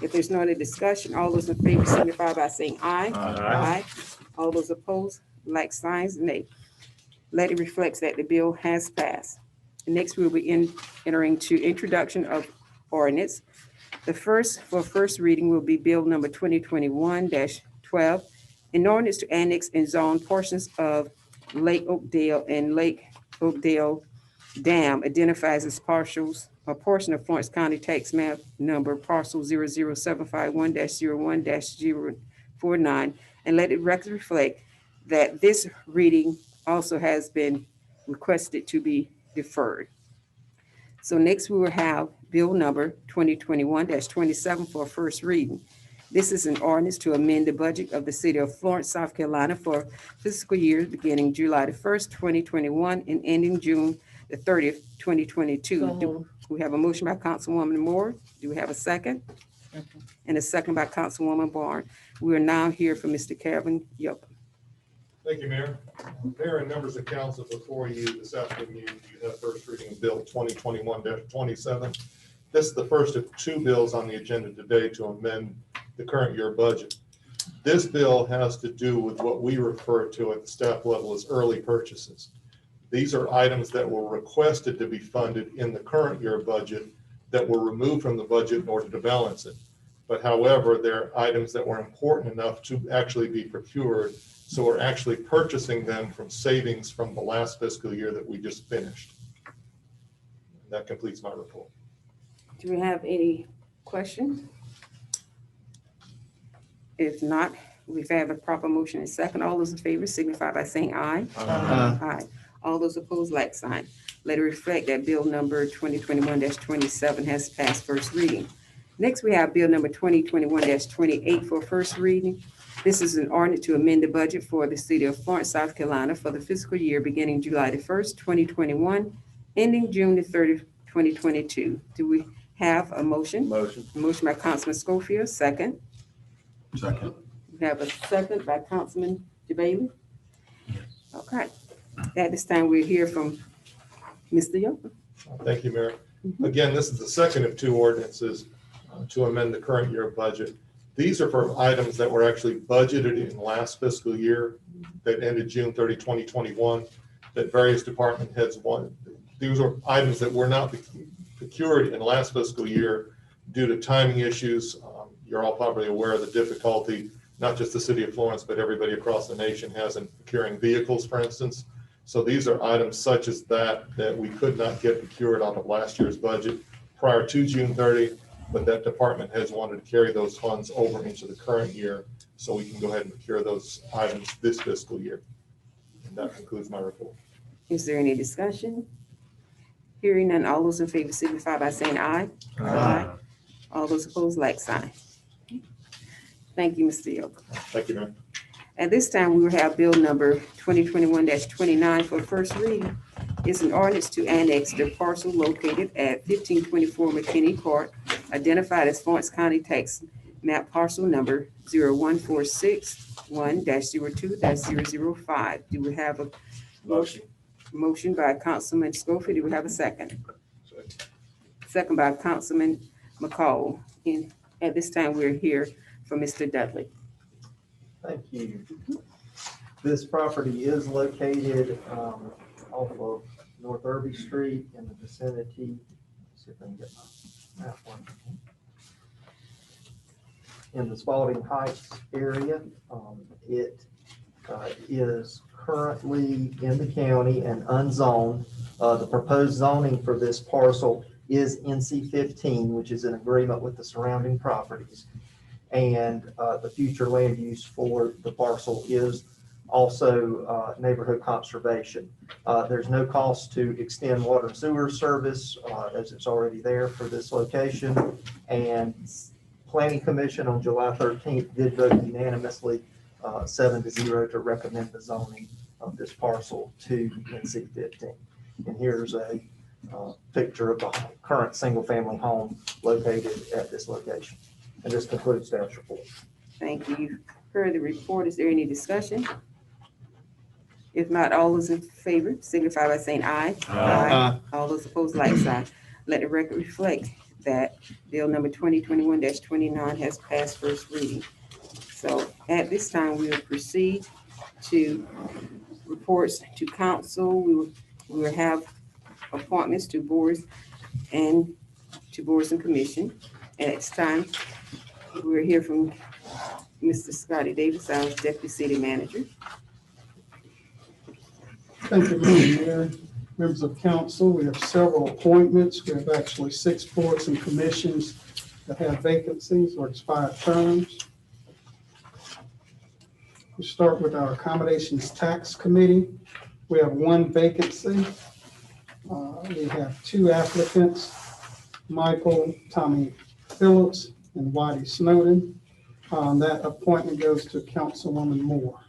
If there's no other discussion, all those in favor signify by saying aye. Aye. All those opposed, like signs, nay. Let it reflect that the bill has passed. Next, we'll be entering to introduction of ordinance. The first reading will be Bill number 2021-12, an ordinance to annex and zone portions of Lake Oakdale and Lake Oakdale Dam identifies as parcels, a portion of Florence County Tax Map number parcel 00751-01-049, and let it record reflect that this reading also has been requested to be deferred. So next we will have Bill number 2021-27 for a first reading. This is an ordinance to amend the budget of the city of Florence, South Carolina for fiscal year beginning July the 1st, 2021 and ending June the 30th, 2022. So Do moved. we have a motion by Councilwoman Moore? Do we have a second? Second. And a second by Councilwoman Barnes. We are now here for Mr. Kevin Yocum. Thank you, Mayor. Mayor and members of council, before you this afternoon, you have first reading of Bill 2021-27. This is the first of 2 bills on the agenda today to amend the current year budget. This bill has to do with what we refer to at the staff level as early purchases. These are items that were requested to be funded in the current year budget that were removed from the budget in order to balance it. But however, they're items that were important enough to actually be procured. So we're actually purchasing them from savings from the last fiscal year that we just finished. That completes my report. Do we have any questions? If not, we've had a proper motion and second. All those in favor signify by saying aye. Aye. All those opposed, like sign. Let it reflect that Bill number 2021-27 has passed first reading. Next, we have Bill number 2021-28 for first reading. This is an ordinance to amend the budget for the city of Florence, South Carolina for the fiscal year beginning July the 1st, 2021, ending June the 30th, 2022. Do we have a motion? Motion. Motion by Councilman Schofield, second. Second. We have a second by Councilman DeBailey. Okay. At this time, we'll hear from Mr. Yocum. Thank you, Mayor. Again, this is the second of 2 ordinances to amend the current year budget. These are for items that were actually budgeted in last fiscal year that ended June 30, 2021, that various department heads wanted. These are items that were not procured in last fiscal year due to timing issues. You're all probably aware of the difficulty, not just the city of Florence, but everybody across the nation has in procuring vehicles, for instance. So these are items such as that we could not get procured out of last year's budget prior to June 30, but that department heads wanted to carry those funds over into the current year so we can go ahead and procure those items this fiscal year. And that concludes my report. Is there any discussion? Hearing none, all those in favor signify by saying aye. Aye. All those opposed, like sign. Thank you, Mr. Yocum. Thank you, Mayor. At this time, we will have Bill number 2021-29 for first reading. It's an ordinance to annex the parcel located at 1524 McKinney Court, identified as Florence County Tax map parcel number 0146-1-02-005. Do we have a motion? Motion by Councilman Schofield. Do we have a second? Second by Councilman McCall. And at this time, we're here for Mr. Dudley. Thank you. This property is located off of North Irby Street in the vicinity. Let's see if I can get my map one. In the Spalding Heights area. It is currently in the county and unzoned. The proposed zoning for this parcel is NC 15, which is in agreement with the surrounding properties. And the future land use for the parcel is also neighborhood conservation. There's no cost to extend water and sewer service as it's already there for this location. And Planning Commission on July 13th did vote unanimously 7-0 to recommend the zoning of this parcel to NC 15. And here's a picture of the current single-family home located at this location. And this concludes staff's report. Thank you. You've heard the report. Is there any discussion? If not, all those in favor signify by saying aye. Aye. All those opposed, like sign. Let the record reflect that bill number 2021-29 has passed first reading. So at this time, we will proceed to reports to council. We will have appointments to boards and commission. And it's time we'll hear from Mr. Scotty Davis, our deputy city manager. Thank you, Mr. Mayor, members of council. We have several appointments. We have actually 6 boards and commissions that have vacancies or expired terms. We start with our accommodations tax committee. We have 1 vacancy. We have 2 applicants, Michael Tommy Phillips and Whitey Snowden. That appointment goes to Councilwoman Moore.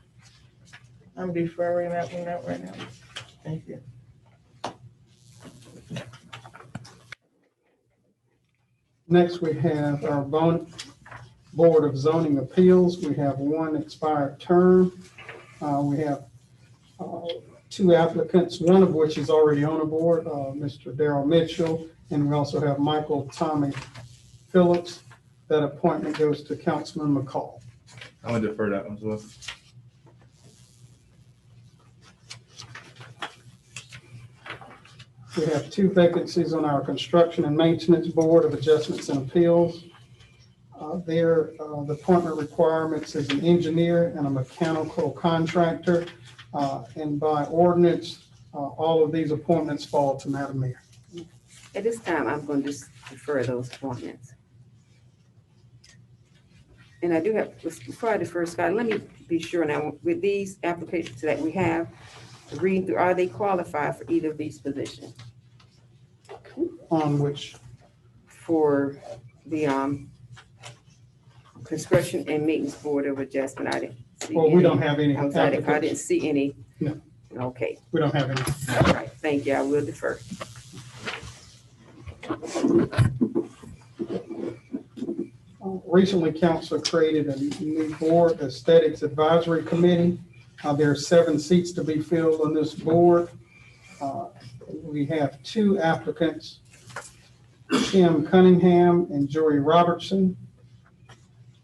I'm deferring that one out right now. Thank you. Next, we have our Board of Zoning Appeals. We have 1 expired term. We have 2 applicants, one of which is already on the board, Mr. Darrell Mitchell, and we also have Michael Tommy Phillips. That appointment goes to Councilman McCall. I'm gonna defer that one as well. We have 2 vacancies on our Construction and Maintenance Board of Adjustments and Appeals. The appointment requirements is an engineer and a mechanical contractor. And by ordinance, all of these appointments fall to Madam Mayor. At this time, I'm going to just defer those appointments. And I do have, before I defer, Scott, let me be sure now, with these applications that we have, reading through, are they qualified for either of these positions? On which, For the Construction and Maintenance Board of Adjustment, I didn't see well, we don't have any I'm sorry, I didn't applicants. see any. No. Okay, We don't have any. all right, thank you, I will defer. Recently, council created a new board, Aesthetics Advisory Committee. There are 7 seats to be filled on this board. We have 2 applicants, Tim Cunningham and Joey Robertson.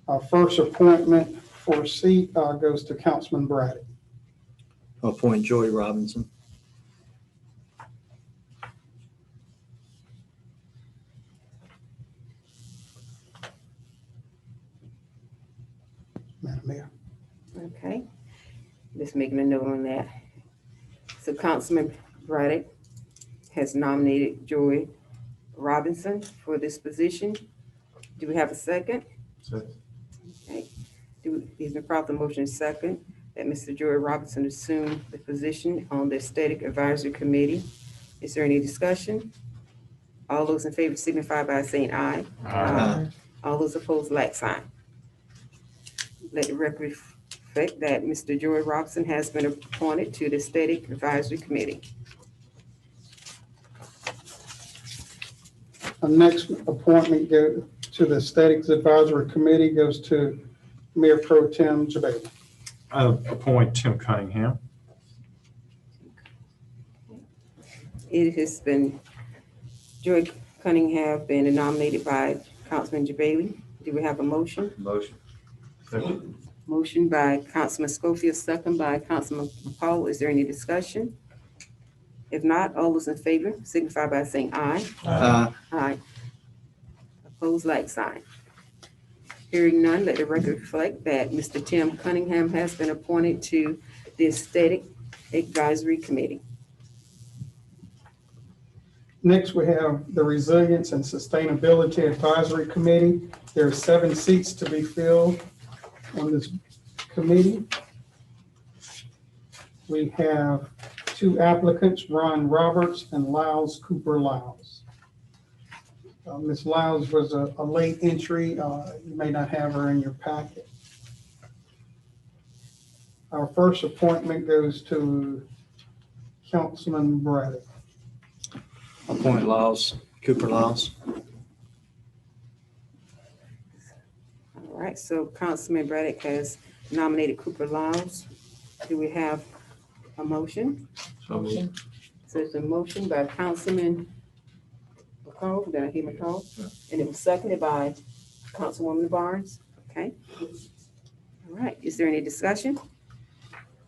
Our first appointment for a seat goes to Councilman Braddock. Appoint Joey Robinson. Madam Mayor. Okay, just making a note on that. So Councilman Braddock has nominated Joy Robinson for this position. Do we have a second? Second. Okay, is the proper motion second that Mr. Joy Robinson assume the position on the Aesthetic Advisory Committee? Is there any discussion? All those in favor signify by saying aye. Aye. All those opposed, like sign. Let the record reflect that Mr. Joy Robinson has been appointed to the Aesthetic Advisory Committee. Our next appointment to the Aesthetics Advisory Committee goes to Mayor Pro Tem Jabali. I appoint Tim Cunningham. It has been, Joy Cunningham been nominated by Councilman Jabali. Do we have a motion? Motion. Motion by Councilman Schofield, second by Councilman McCall. Is there any discussion? If not, all those in favor signify by saying aye. Aye. Opposed, like sign. Hearing none, let the record reflect that Mr. Tim Cunningham has been appointed to the Aesthetic Advisory Committee. Next, we have the Resilience and Sustainability Advisory Committee. There are 7 seats to be filled on this committee. We have 2 applicants, Ron Roberts and Lyles Cooper Lyles. Ms. Lyles was a late entry. You may not have her in your packet. Our first appointment goes to Councilman Braddock. Appoint Lyles, Cooper Lyles. All right, so Councilman Braddock has nominated Cooper Lyles. Do we have a motion? Motion. So it's a motion by Councilman McCall, did I hear McCall? And it was seconded by Councilwoman Barnes, okay? All right, is there any discussion?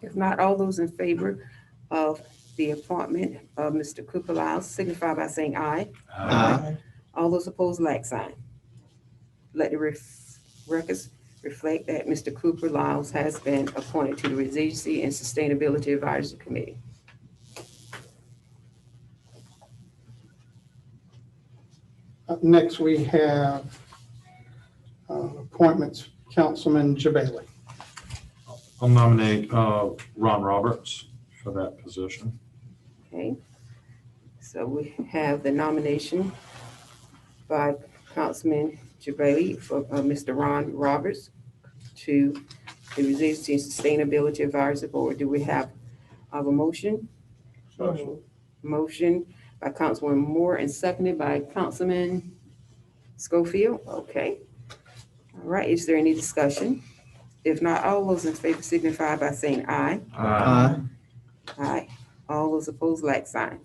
If not, all those in favor of the appointment of Mr. Cooper Lyles signify by saying aye. Aye. All those opposed, like sign. Let the records reflect that Mr. Cooper Lyles has been appointed to the Resiliency and Sustainability Advisory Committee. Up next, we have appointments, Councilman Jabali. I'll nominate Ron Roberts for that position. Okay, so we have the nomination by Councilman Jabali for Mr. Ron Roberts to the Resiliency and Sustainability Advisory Board. Do we have a motion? Motion by Councilman Moore and seconded by Councilman Schofield. Okay. All right, is there any discussion? If not, all those in favor signify by saying aye. Aye. Aye. All those opposed, like sign.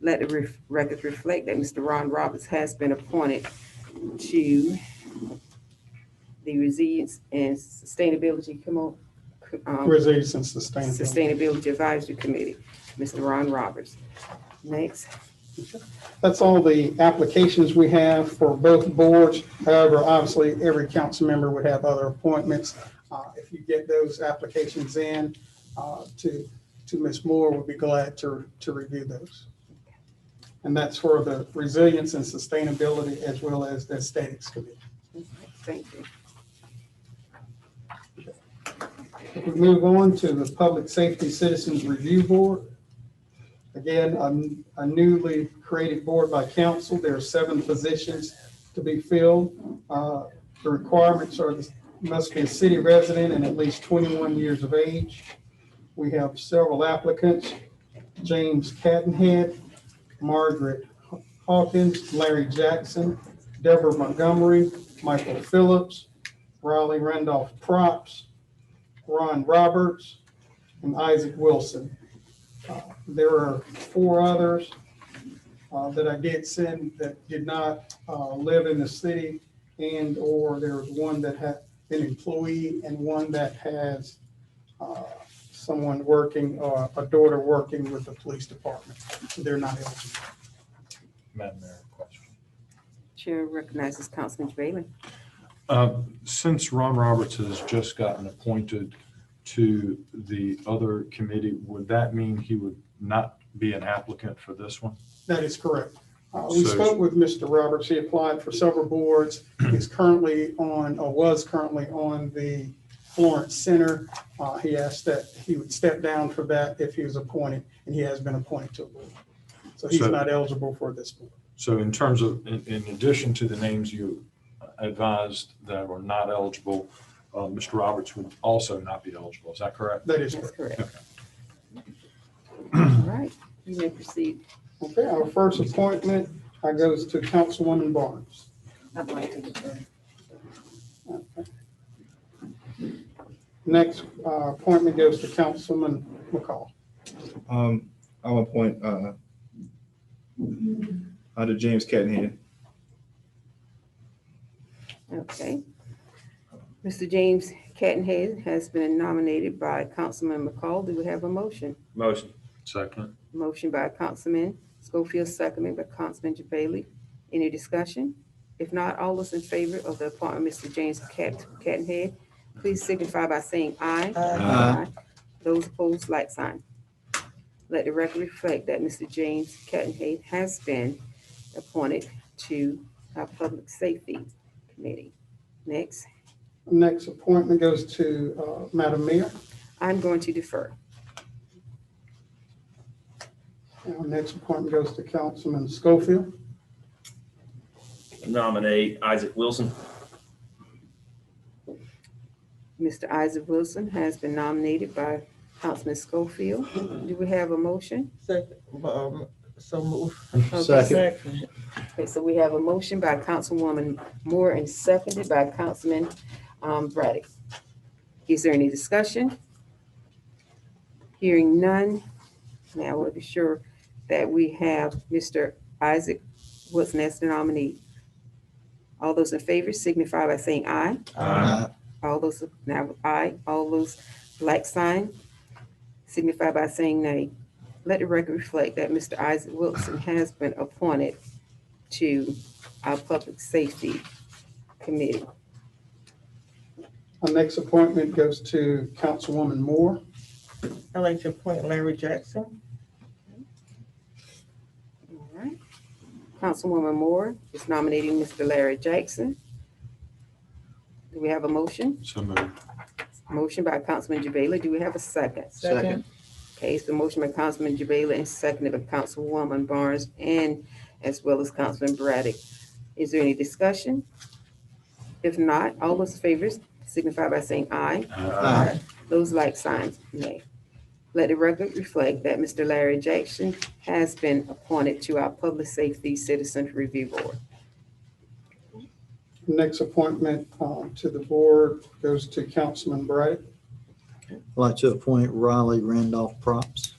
Let the records reflect that Mr. Ron Roberts has been appointed to the Resilience and Sustainability Resilience and Sustainability. Sustainability Advisory Committee. Mr. Ron Roberts. Next. That's all the applications we have for both boards. However, obviously, every council member would have other appointments. If you get those applications in to Ms. Moore, we'll be glad to review those. And that's for the Resilience and Sustainability as well as the Aesthetics Committee. Thank you. If we move on to the Public Safety Citizens Review Board. Again, a newly created board by council. There are 7 positions to be filled. The requirements are must be a city resident and at least 21 years of age. We have several applicants: James Cattenhead, Margaret Hawkins, Larry Jackson, Deborah Montgomery, Michael Phillips, Riley Randolph Props, Ron Roberts, and Isaac Wilson. There are 4 others that I did send that did not live in the city, and or there was one that had an employee and one that has someone working, a daughter working with the police department. They're not eligible. Madam Mayor, question. Chair recognizes Councilman Bailey. Since Ron Roberts has just gotten appointed to the other committee, would that mean he would not be an applicant for this one? That is correct. We So- spoke with Mr. Roberts. He applied for several boards. He's currently on, or was currently on the Florence Center. He asked that he would step down for that if he was appointed, and he has been appointed to a board. So he's So- not eligible for this board. So in terms of, in addition to the names you advised that were not eligible, Mr. Roberts would also not be eligible. Is that correct? That is That's correct. correct. All right, you may proceed. Okay, our first appointment goes to Councilwoman Barnes. I'd like to defer. Next appointment goes to Councilman McCall. I'll appoint, to James Cattenhead. Okay. Mr. James Cattenhead has been nominated by Councilman McCall. Do we have a motion? Motion. Second. Motion by Councilman Schofield, seconded by Councilman Bailey. Any discussion? If not, all those in favor of the appointment of Mr. James Cattenhead, please signify by saying aye. Aye. Those opposed, like sign. Let the record reflect that Mr. James Cattenhead has been appointed to our Public Safety Committee. Next, Next appointment goes to Madam Mayor. I'm going to defer. Our next appointment goes to Councilman Schofield. Nominate Isaac Wilson. Mr. Isaac Wilson has been nominated by Councilman Schofield. Do we have a motion? Second, so move. Okay. Second. Okay, so we have a motion by Councilwoman Moore and seconded by Councilman Braddock. Is there any discussion? Hearing none. Now I want to be sure that we have Mr. Isaac Wilson as the nominee. All those in favor signify by saying aye. All those, now aye, all those like sign signify by saying nay. Let the record reflect that Mr. Isaac Wilson has been appointed to our Public Safety Committee. Our next appointment goes to Councilwoman Moore. I'd like to appoint Larry Jackson. All right. Councilwoman Moore is nominating Mr. Larry Jackson. Do we have a motion? So moved. Motion by Councilman Jabala. Do we have a second? Second. Okay, it's the motion by Councilman Jabala and seconded by Councilwoman Barnes and as well as Councilman Braddock. Is there any discussion? If not, all those in favor signify by saying aye. Those like signs, nay. Let the record reflect that Mr. Larry Jackson has been appointed to our Public Safety Citizen Review Board. Next appointment to the board goes to Councilman Braddock. I'd like to appoint Riley Randolph Props.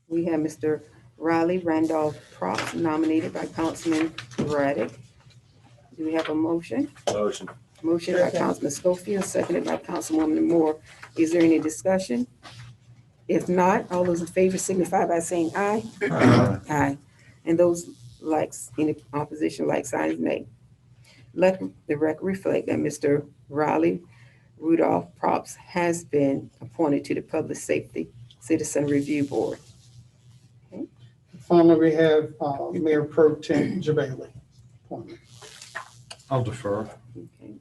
We have Mr. Riley Randolph Props nominated by Councilman Braddock. Do we have a motion? Motion. Motion by Councilman Schofield, seconded by Councilwoman Moore. Is there any discussion? If not, all those in favor signify by saying aye. Aye. And those likes, in opposition, like signs, nay. Let the record reflect that Mr. Riley Rudolph Props has been appointed to the Public Safety Citizen Review Board. Finally, we have Mayor Pro Tem Jabali. appointment. I'll defer. Okay.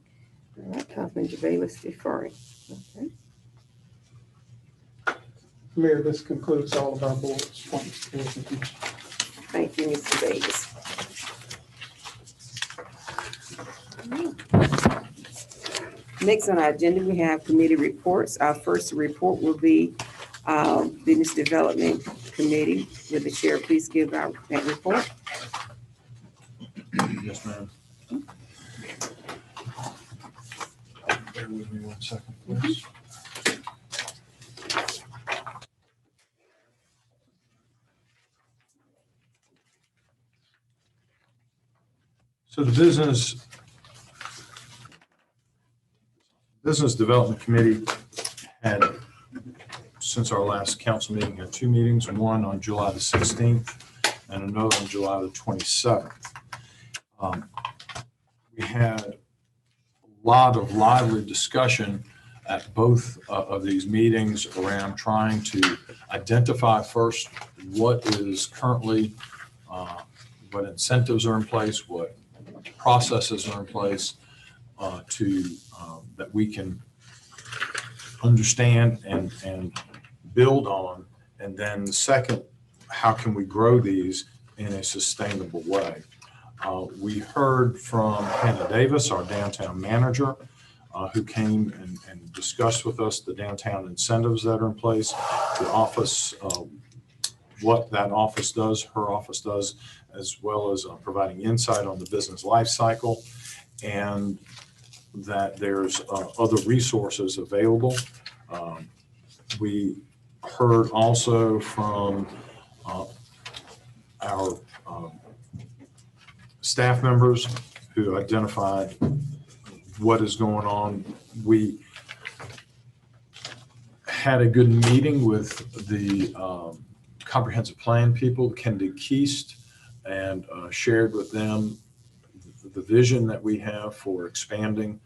All right, Councilman Jabala is deferring. Okay. Mayor, this concludes all of our board's appointments. Thank you, Mr. Davis. Next on our agenda, we have committee reports. Our first report will be Business Development Committee. Will the chair please give out that report? Yes, ma'am. Bear with me 1 second, please. So the Business Development Committee had, since our last council meeting, had 2 meetings, one on July the 16th and another on July the 27th. We had a lot of lively discussion at both of these meetings around trying to identify first what is currently, what incentives are in place, what processes are in place that we can understand and build on. And then the second, how can we grow these in a sustainable way? We heard from Hannah Davis, our downtown manager, who came and discussed with us the downtown incentives that are in place. The office what that office does, her office does, as well as providing insight on the business life cycle, and that there's other resources available. We heard also from our staff members who identified what is going on. We had a good meeting with the comprehensive plan people, Kennedy Keast, and shared with them the vision that we have for expanding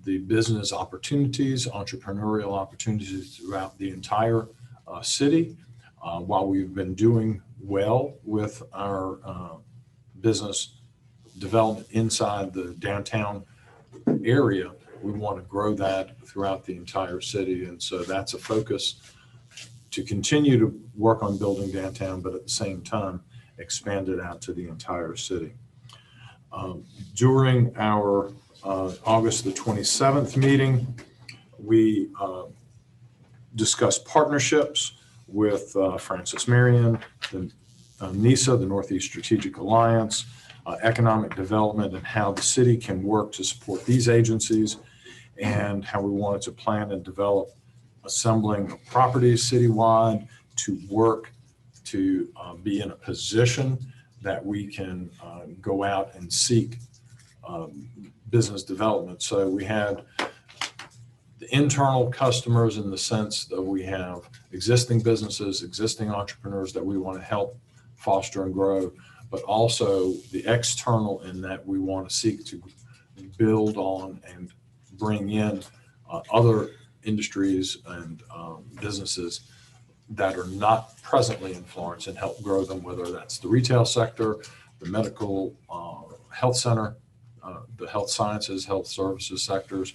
the business opportunities, entrepreneurial opportunities throughout the entire city. While we've been doing well with our business development inside the downtown area, we want to grow that throughout the entire city. And so that's a focus to continue to work on building downtown, but at the same time, expand it out to the entire city. During our August the 27th meeting, we discussed partnerships with Francis Marion, the NISA, the Northeast Strategic Alliance, economic development, and how the city can work to support these agencies, and how we wanted to plan and develop assembling properties citywide to work to be in a position that we can go out and seek business development. So we had the internal customers in the sense that we have existing businesses, existing entrepreneurs that we want to help foster and grow, but also the external in that we want to seek to build on and bring in other industries and businesses that are not presently in Florence and help grow them, whether that's the retail sector, the medical health center, the health sciences, health services sectors,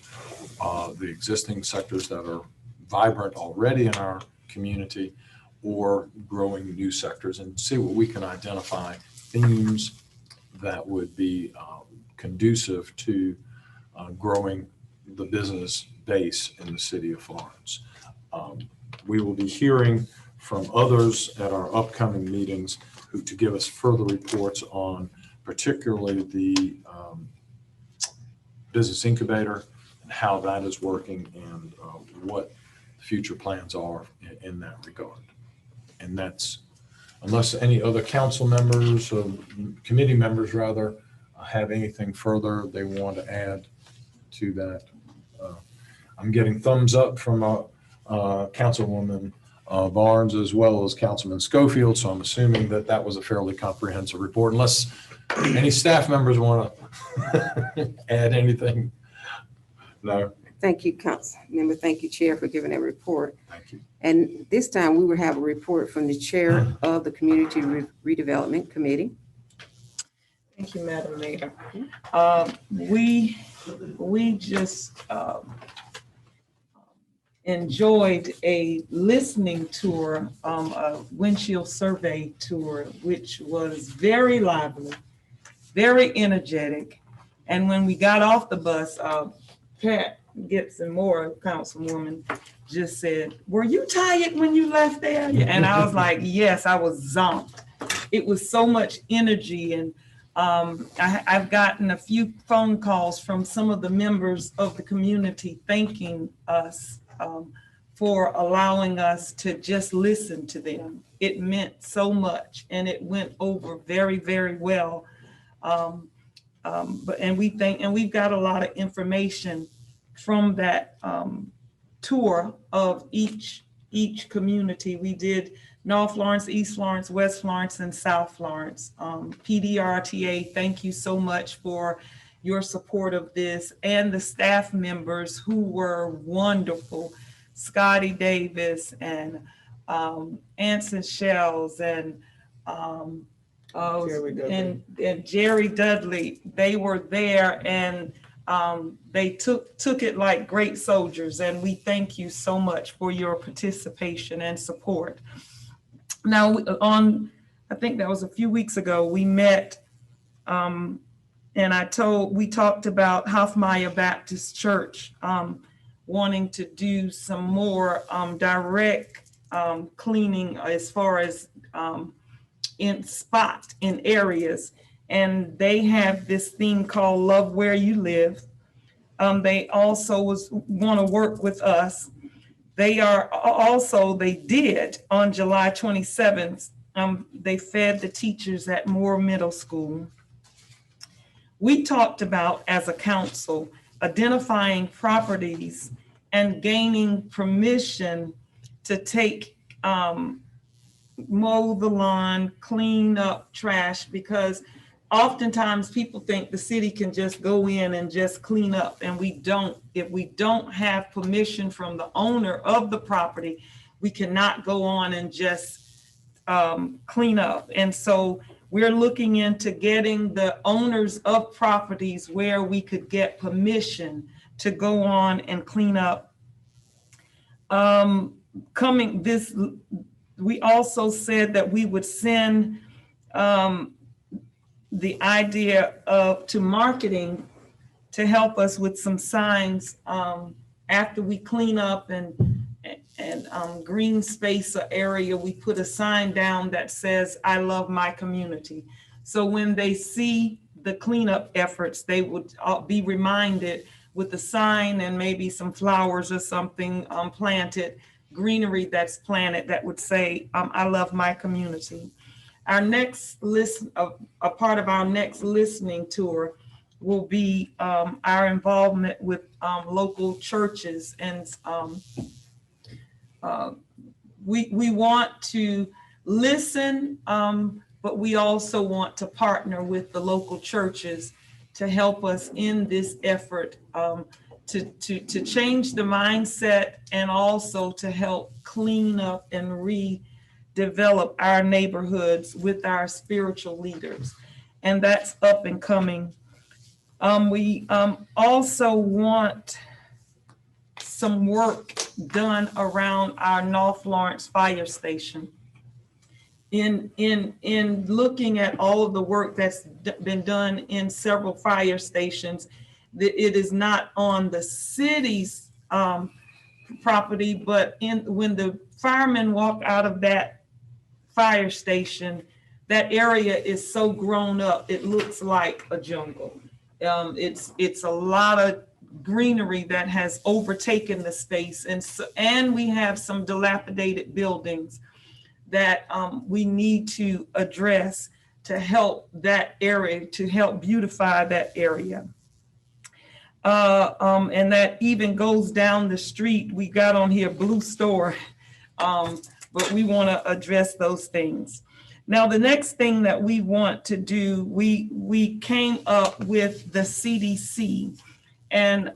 the existing sectors that are vibrant already in our community, or growing new sectors, and see what we can identify themes that would be conducive to growing the business base in the city of Florence. We will be hearing from others at our upcoming meetings who to give us further reports on particularly the business incubator and how that is working, and what the future plans are in that regard. And that's, unless any other council members, committee members rather, have anything further they want to add to that. I'm getting thumbs up from Councilwoman Barnes as well as Councilman Schofield, so I'm assuming that that was a fairly comprehensive report, unless any staff members want to add anything. No. Thank you, Council Member. Thank you, Chair, for giving that report. Thank you. And this time we will have a report from the Chair of the Community Redevelopment Committee. Thank you, Madam Mayor. We just enjoyed a listening tour, a windshield survey tour, which was very lively, very energetic. And when we got off the bus, Pat Gibson Moore, Councilwoman, just said, "Were you tired when you left there?" And I was like, yes, I was zonked. It was so much energy. And I've gotten a few phone calls from some of the members of the community thanking us for allowing us to just listen to them. It meant so much, and it went over very, very well. And we've got a lot of information from that tour of each community. We did North Florence, East Florence, West Florence, and South Florence. PDRTA, thank you so much for your support of this, and the staff members who were wonderful. Scotty Davis and Anson Shells and Jerry Dudley. They were there, and they took it like great soldiers, and we thank you so much for your participation and support. Now, I think that was a few weeks ago, we met, and we talked about Hoffmeyer Baptist Church wanting to do some more direct cleaning as far as in spots, in areas. And they have this thing called Love Where You Live. They also want to work with us. They did on July 27th, they fed the teachers at Moore Middle School. We talked about, as a council, identifying properties and gaining permission to take, mow the lawn, clean up trash, because oftentimes people think the city can just go in and just clean up, and we don't. If we don't have permission from the owner of the property, we cannot go on and just clean up. And so we're looking into getting the owners of properties where we could get permission to go on and clean up. We also said that we would send the idea to marketing to help us with some signs after we clean up and green space or area. We put a sign down that says, "I love my community." So when they see the cleanup efforts, they would be reminded with a sign and maybe some flowers or something planted, greenery that's planted that would say, "I love my community." Our next a part of our next listening tour will be our involvement with local churches. And we want to listen, but we also want to partner with the local churches to help us in this effort to change the mindset, and also to help clean up and redevelop our neighborhoods with our spiritual leaders. And that's up and coming. We also want some work done around our North Florence fire station. In looking at all of the work that's been done in several fire stations, it is not on the city's property, but when the firemen walk out of that fire station, that area is so grown up, it looks like a jungle. It's a lot of greenery that has overtaken the space, and we have some dilapidated buildings that we need to address to help that area, to help beautify that area. And that even goes down the street. We got on here Blue Store, but we want to address those things. Now, the next thing that we want to do, we came up with the CDC, and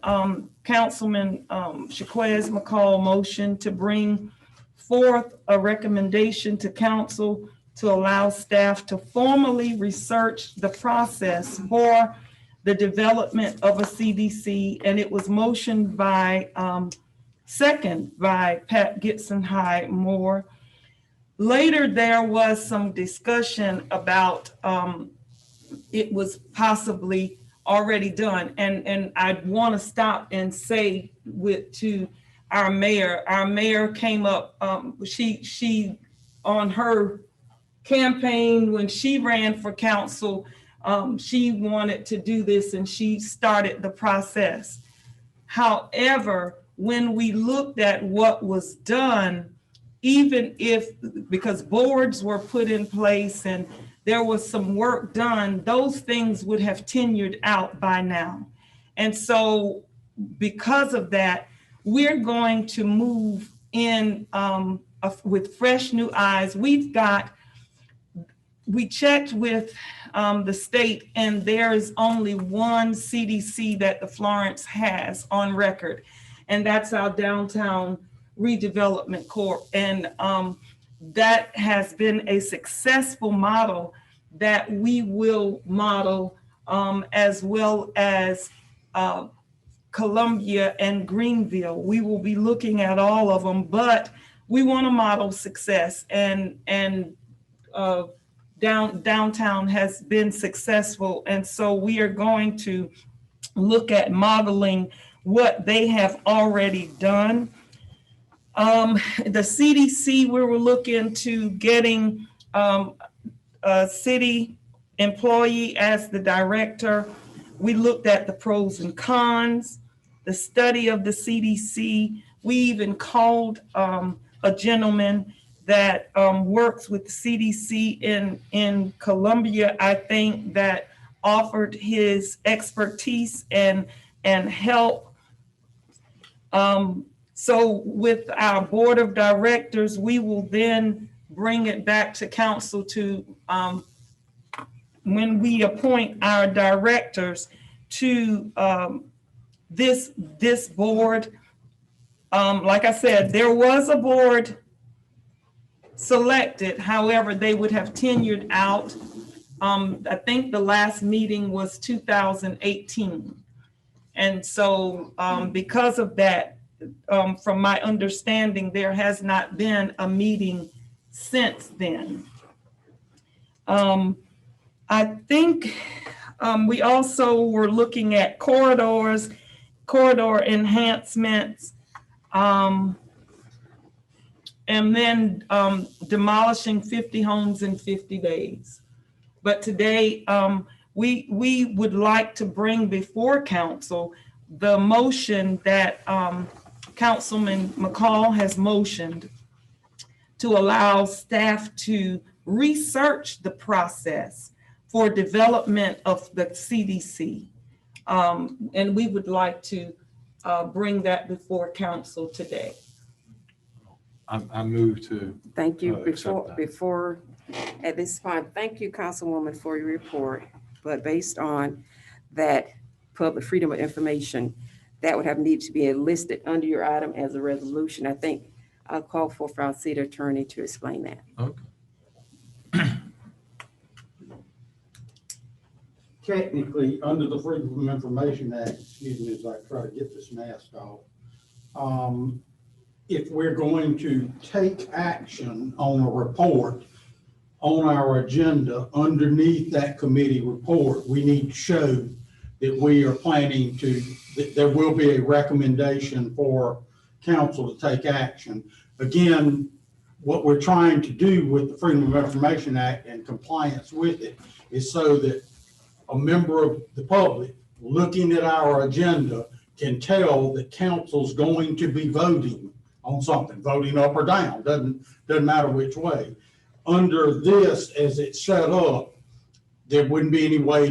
Councilman Shaquez McCall motioned to bring forth a recommendation to council to allow staff to formally research the process for the development of a CDC, and it was motioned by, second by Pat Gibson Hyde Moore. Later, there was some discussion about it was possibly already done. And I want to stop and say to our mayor came up, she on her campaign, when she ran for council, she wanted to do this and she started the process. However, when we looked at what was done, even if, because boards were put in place and there was some work done, those things would have tenured out by now. And so because of that, we're going to move in with fresh new eyes. We checked with the state, and there is only one CDC that the Florence has on record, and that's our Downtown Redevelopment Corp. And that has been a successful model that we will model, as well as Columbia and Greenville. We will be looking at all of them, but we want to model success, and downtown has been successful. And so we are going to look at modeling what they have already done. The CDC, we were looking to getting a city employee as the director. We looked at the pros and cons, the study of the CDC. We even called a gentleman that works with the CDC in Columbia, I think, that offered his expertise and help. So with our board of directors, we will then bring it back to council to, when we appoint our directors to this board. Like I said, there was a board selected, however, they would have tenured out. I think the last meeting was 2018. And so because of that, from my understanding, there has not been a meeting since then. I think we also were looking at corridor enhancements, and then demolishing 50 homes in 50 days. But today, we would like to bring before council the motion that Councilman McCall has motioned to allow staff to research the process for development of the CDC. And we would like to bring that before council today. I move to. Thank you. Accept that. Before, at this point, thank you, Councilwoman, for your report. But based on that public freedom of information, that would have needed to be enlisted under your item as a resolution. I think I'll call for our city attorney to explain that. Okay. Technically, under the Freedom of Information Act, excuse me as I try to get this mask off, if we're going to take action on a report on our agenda underneath that committee report, we need to show that we are planning to, that there will be a recommendation for council to take action. Again, what we're trying to do with the Freedom of Information Act and compliance with it is so that a member of the public looking at our agenda can tell that council's going to be voting on something, voting up or down, doesn't matter which way. Under this, as it's set up, there wouldn't be any way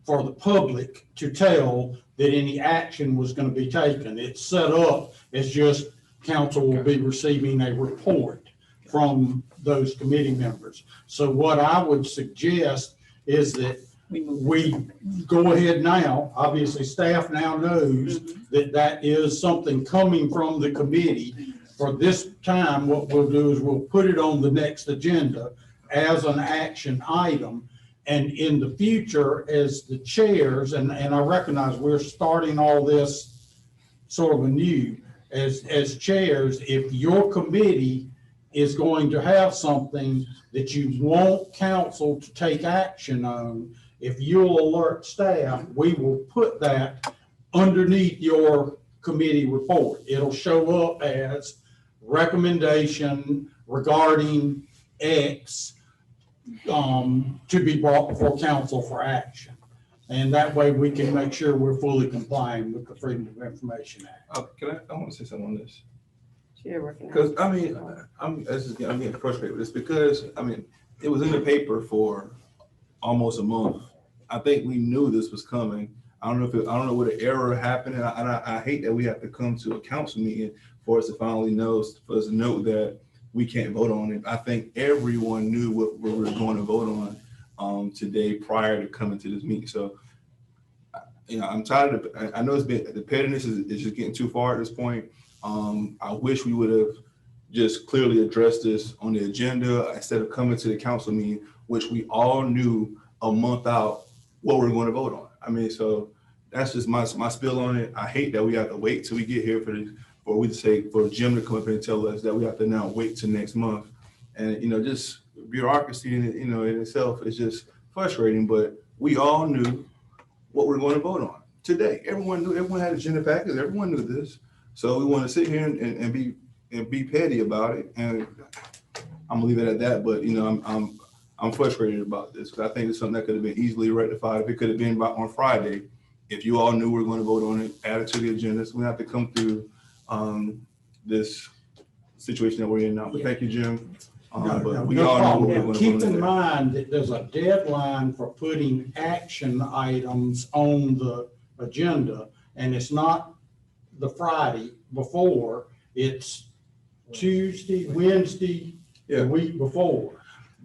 for the public to tell that any action was going to be taken. It's set up as just council will be receiving a report from those committee members. So what I would suggest is that we go ahead now, obviously staff now knows that that is something coming from the committee. For this time, what we'll do is we'll put it on the next agenda as an action item. And in the future, as the chairs, and I recognize we're starting all this sort of anew, as chairs, if your committee is going to have something that you want council to take action on, if you'll alert staff, we will put that underneath your committee report. It'll show up as recommendation regarding X to be brought before council for action. And that way we can make sure we're fully complying with the Freedom of Information Act. I want to say something on this. Sure. Because I mean, I'm getting frustrated with this because I mean, it was in the paper for almost a month. I think we knew this was coming. I don't know what an error happened, and I hate that we have to come to a council meeting for us to finally know, for us to know that we can't vote on it. I think everyone knew what we were going to vote on today prior to coming to this meeting. So, I'm tired of. I know it's been the pettiness is just getting too far at this point. I wish we would have just clearly addressed this on the agenda instead of coming to the council meeting, which we all knew a month out what we're going to vote on. I mean, so that's just my spill on it. I hate that we have to wait till we get here for Jim to come up and tell us that we have to now wait till next month. And, just bureaucracy in itself is just frustrating, but we all knew what we're going to vote on today. Everyone knew, everyone had agenda packets, everyone knew this. So we want to sit here and be and be petty about it. And I'm gonna leave it at that, but you know, I'm frustrated about this because I think it's something that could have been easily rectified if it could have been on Friday. If you all knew we were going to vote on it, add it to the agenda, so we have to come through this situation that we're in now. But thank you, Jim. But we all know what we're going to Keep vote in on. mind that there's a deadline for putting action items on the agenda, and it's not the Friday before, it's Tuesday, Wednesday, the week before.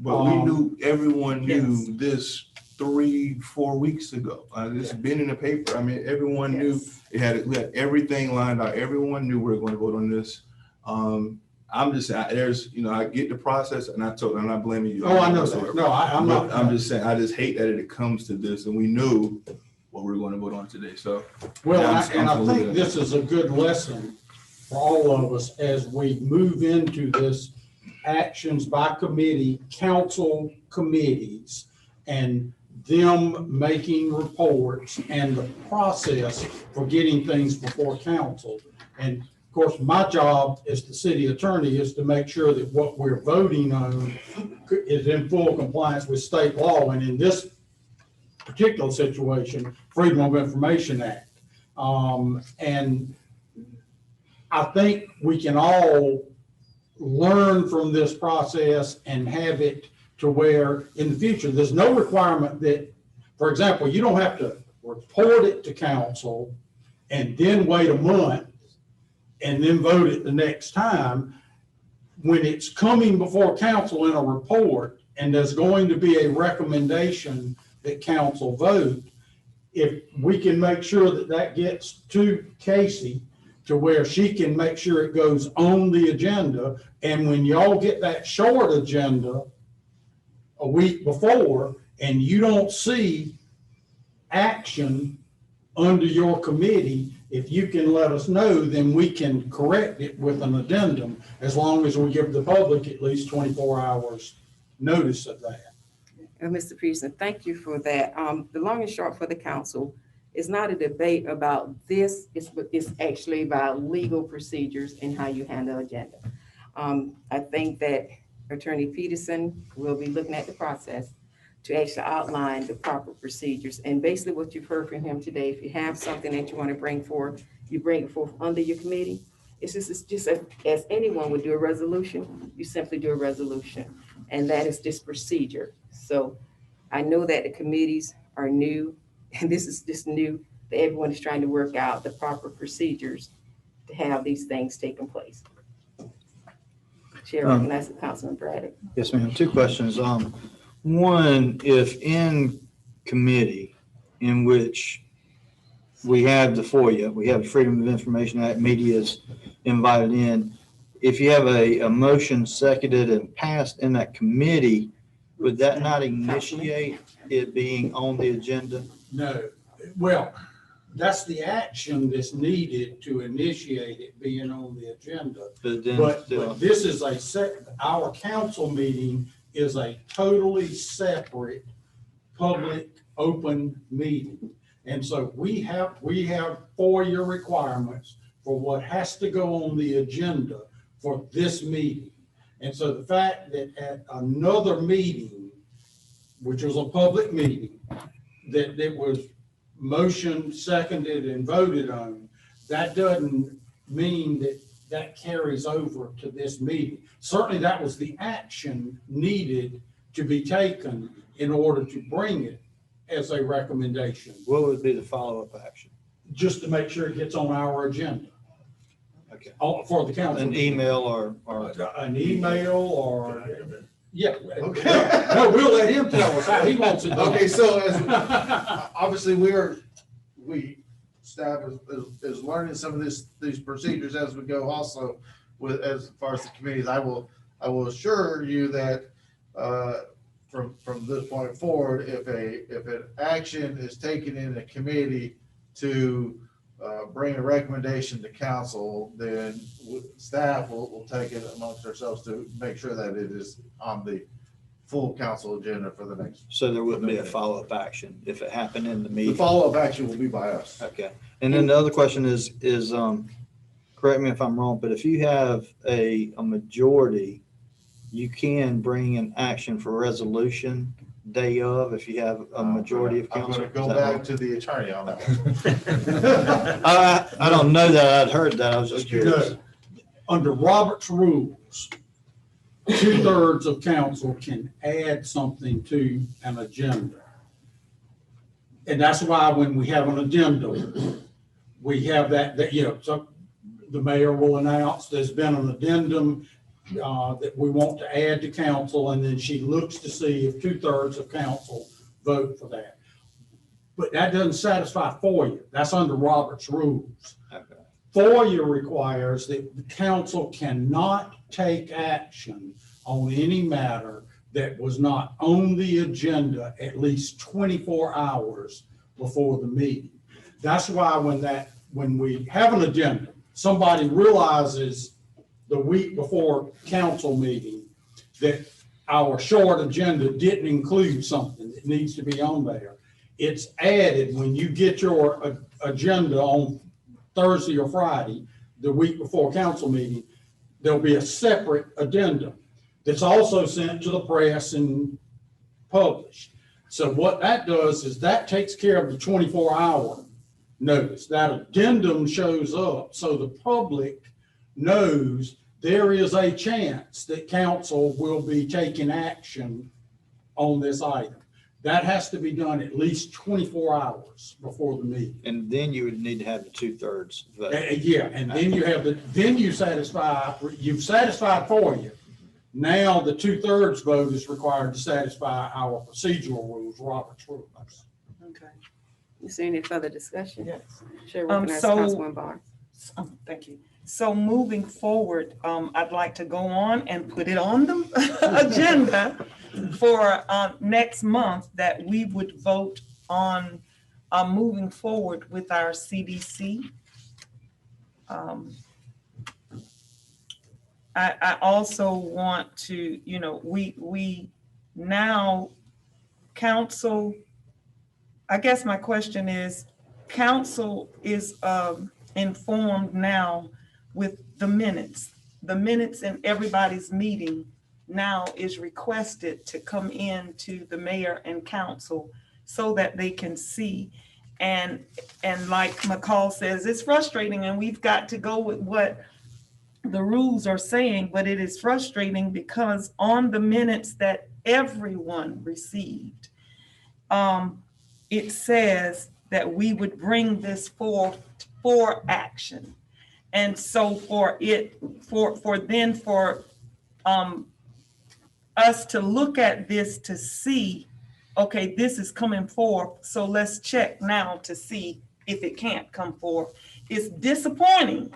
But we knew, everyone knew this 3-4 weeks ago. It's been in the paper. I mean, everyone knew we had everything lined out. Everyone knew we were going to vote on this. I'm just saying, I get the process, and I'm not blaming you. Oh, I know that. No, I'm not. I'm just saying, I just hate that it comes to this, and we knew what we were going to vote on today. So, well, I think this is a good lesson for all of us as we move into this actions by committee, council committees, and them making reports and the process for getting things before council. And of course, my job as the city attorney is to make sure that what we're voting on is in full compliance with state law. And in this particular situation, Freedom of Information Act. And I think we can all learn from this process and have it to where in the future, there's no requirement that, for example, you don't have to report it to council and then wait a month and then vote it the next time. When it's coming before council in a report and there's going to be a recommendation that council vote, if we can make sure that that gets to Casey to where she can make sure it goes on the agenda. And when y'all get that short agenda a week before and you don't see action under your committee, if you can let us know, then we can correct it with an addendum, as long as we give the public at least 24 hours notice of that. Mr. Peterson, thank you for that. The long and short for the council is not a debate about this, it's actually about legal procedures and how you handle agenda. I think that Attorney Peterson will be looking at the process to actually outline the proper procedures. And basically what you've heard from him today, if you have something that you want to bring forth, you bring it forth under your committee. It's just as anyone would do a resolution, you simply do a resolution. And that is this procedure. So I know that the committees are new, and this is just new, that everyone is trying to work out the proper procedures to have these things taking place. Chair recognizes Councilman Braddock. Yes, ma'am. 2 questions. One, if in committee in which we have the FOIA, we have Freedom of Information Act, media is invited in. If you have a motion seconded and passed in that committee, would that not initiate it being on the agenda? No, well, that's the action that's needed to initiate it being on the agenda. But this is our council meeting is a totally separate public open meeting. And so we have FOIA requirements for what has to go on the agenda for this meeting. And so the fact that at another meeting, which was a public meeting, that it was motioned, seconded, and voted on, that doesn't mean that that carries over to this meeting. Certainly that was the action needed to be taken in order to bring it as a recommendation. What would be the follow-up action? Just to make sure it gets on our agenda. Okay. For the council. An email or an email or, yeah. Okay. No, we'll let him tell us how he wants it done. Okay, so as obviously staff is learning some of these procedures as we go also with as far as the committees. I will assure you that from this point forward, if an action is taken in a committee to bring a recommendation to council, then staff will take it amongst ourselves to make sure that it is on the full council agenda for the next. So there wouldn't be a follow-up action if it happened in the meeting? The follow-up action will be by us. Okay. And then the other question is correct me if I'm wrong, but if you have a majority, you can bring an action for resolution day of if you have a majority of I'm council. gonna go Is that back wrong? to the attorney on that one. I don't know that. I'd heard that. I was just curious. No. Under Robert's rules, 2/3 of council can add something to an agenda. And that's why when we have an addendum, we have that, you know, so the mayor will announce there's been an addendum that we want to add to council, and then she looks to see if 2/3 of council vote for that. But that doesn't satisfy FOIA. That's under Robert's rules. Okay. FOIA requires that the council cannot take action on any matter that was not on the agenda at least 24 hours before the meeting. That's why when we have an agenda, somebody realizes the week before council meeting that our short agenda didn't include something that needs to be on there. It's added when you get your agenda on Thursday or Friday, the week before council meeting, there'll be a separate addendum that's also sent to the press and published. So what that does is that takes care of the 24-hour notice. That addendum shows up so the public knows there is a chance that council will be taking action on this item. That has to be done at least 24 hours before the meeting. And then you would need to have the 2/3 vote. Yeah, and then you have you've satisfied FOIA. Now the 2/3 vote is required to satisfy our procedural rules, Robert's rules. Okay. Is there any further discussion? Yes. Chair recognizes Councilwoman Barnes. Thank you. So moving forward, I'd like to go on and put it on the agenda for next month that we would vote on moving forward with our CDC. I also want to, you know, we now council, I guess my question is, council is informed now with the minutes. The minutes in everybody's meeting now is requested to come in to the mayor and council so that they can see. And like McCall says, it's frustrating and we've got to go with what the rules are saying, but it is frustrating because on the minutes that everyone received, it says that we would bring this for action. And so for us to look at this to see, okay, this is coming forth, so let's check now to see if it can't come forth. It's disappointing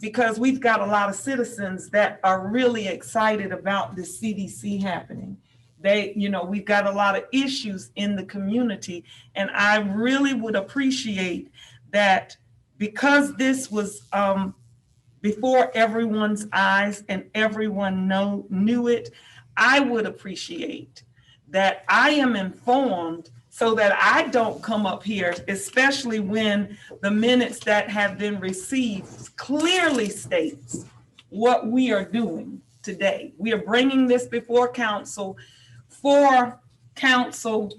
because we've got a lot of citizens that are really excited about this CDC happening. We've got a lot of issues in the community, and I really would appreciate that because this was before everyone's eyes and everyone knew it. I would appreciate that I am informed so that I don't come up here, especially when the minutes that have been received clearly states what we are doing today. We are bringing this before council for council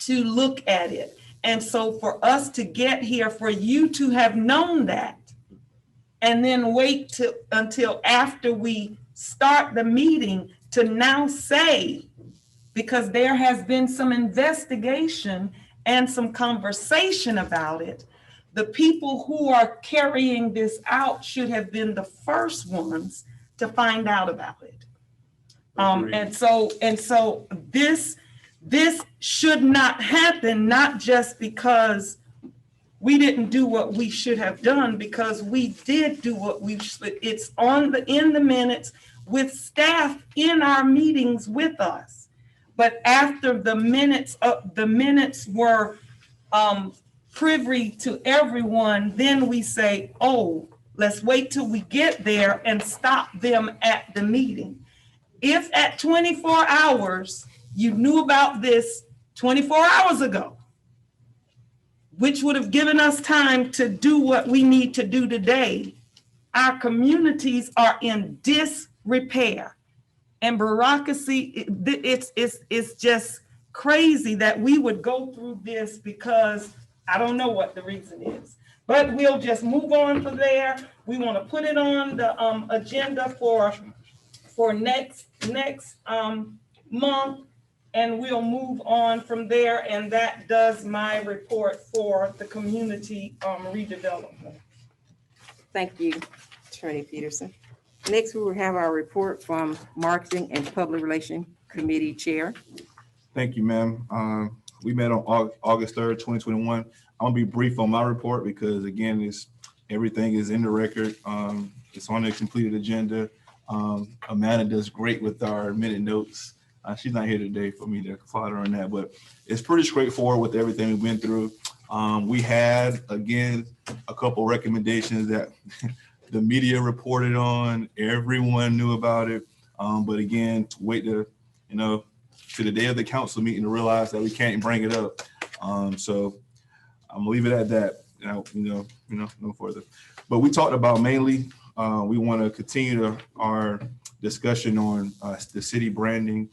to look at it. And so for us to get here, for you to have known that, and then wait until after we start the meeting to now say, because there has been some investigation and some conversation about it, the people who are carrying this out should have been the first ones to find out about it. And so this should not happen, not just because we didn't do what we should have done, because we did do what we should. It's in the minutes with staff in our meetings with us. But after the minutes were privy to everyone, then we say, oh, let's wait till we get there and stop them at the meeting. If at 24 hours, you knew about this 24 hours ago, which would have given us time to do what we need to do today, Our communities are in disrepair. And bureaucracy, it's just crazy that we would go through this because I don't know what the reason is. But we'll just move on from there. We want to put it on the agenda for next month, and we'll move on from there. And that does my report for the community redevelopment. Thank you, Attorney Peterson. Next, we will have our report from Marketing and Public Relations Committee Chair. Thank you, ma'am. We met on August 3rd, 2021. I'm gonna be brief on my report because again, everything is in the record. It's on the completed agenda. Amanda does great with our minute notes. She's not here today for me to fodder on that, but it's pretty straightforward with everything we've been through. We had, again, a couple recommendations that the media reported on. Everyone knew about it. But again, to wait to the day of the council meeting to realize that we can't bring it up. So I'm gonna leave it at that. No further. But we talked about mainly, we want to continue our discussion on the city branding,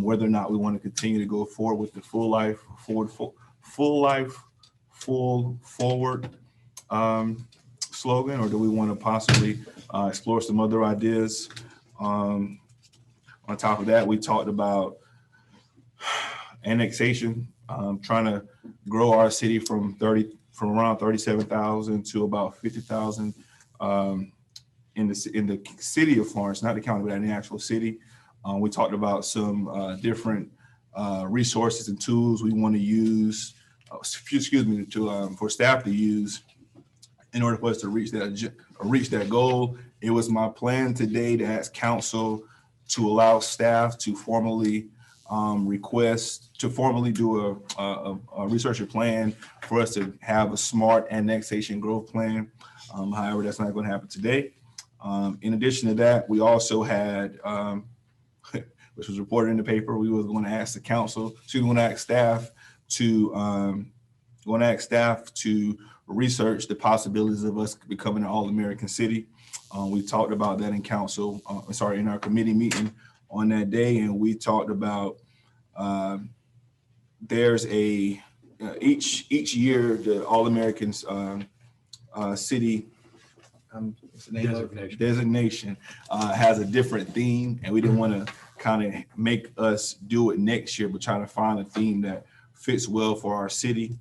whether or not we want to continue to go forward with the full forward slogan, or do we want to possibly explore some other ideas? On top of that, we talked about annexation, trying to grow our city from around 37,000 to about 50,000 in the city of Florence, not the county, but in the actual city. We talked about some different resources and tools we want to use, for staff to use in order for us to reach that goal. It was my plan today to ask council to allow staff to formally do a research plan for us to have a smart annexation growth plan. However, that's not going to happen today. In addition to that, we also had, which was reported in the paper, we were going to ask staff to research the possibilities of us becoming an all-American city. We talked about that in in our committee meeting on that day, and we talked about there's each year the All-Americans city designation has a different theme, and we didn't want to kind of make us do it next year, but trying to find a theme that fits well for our city.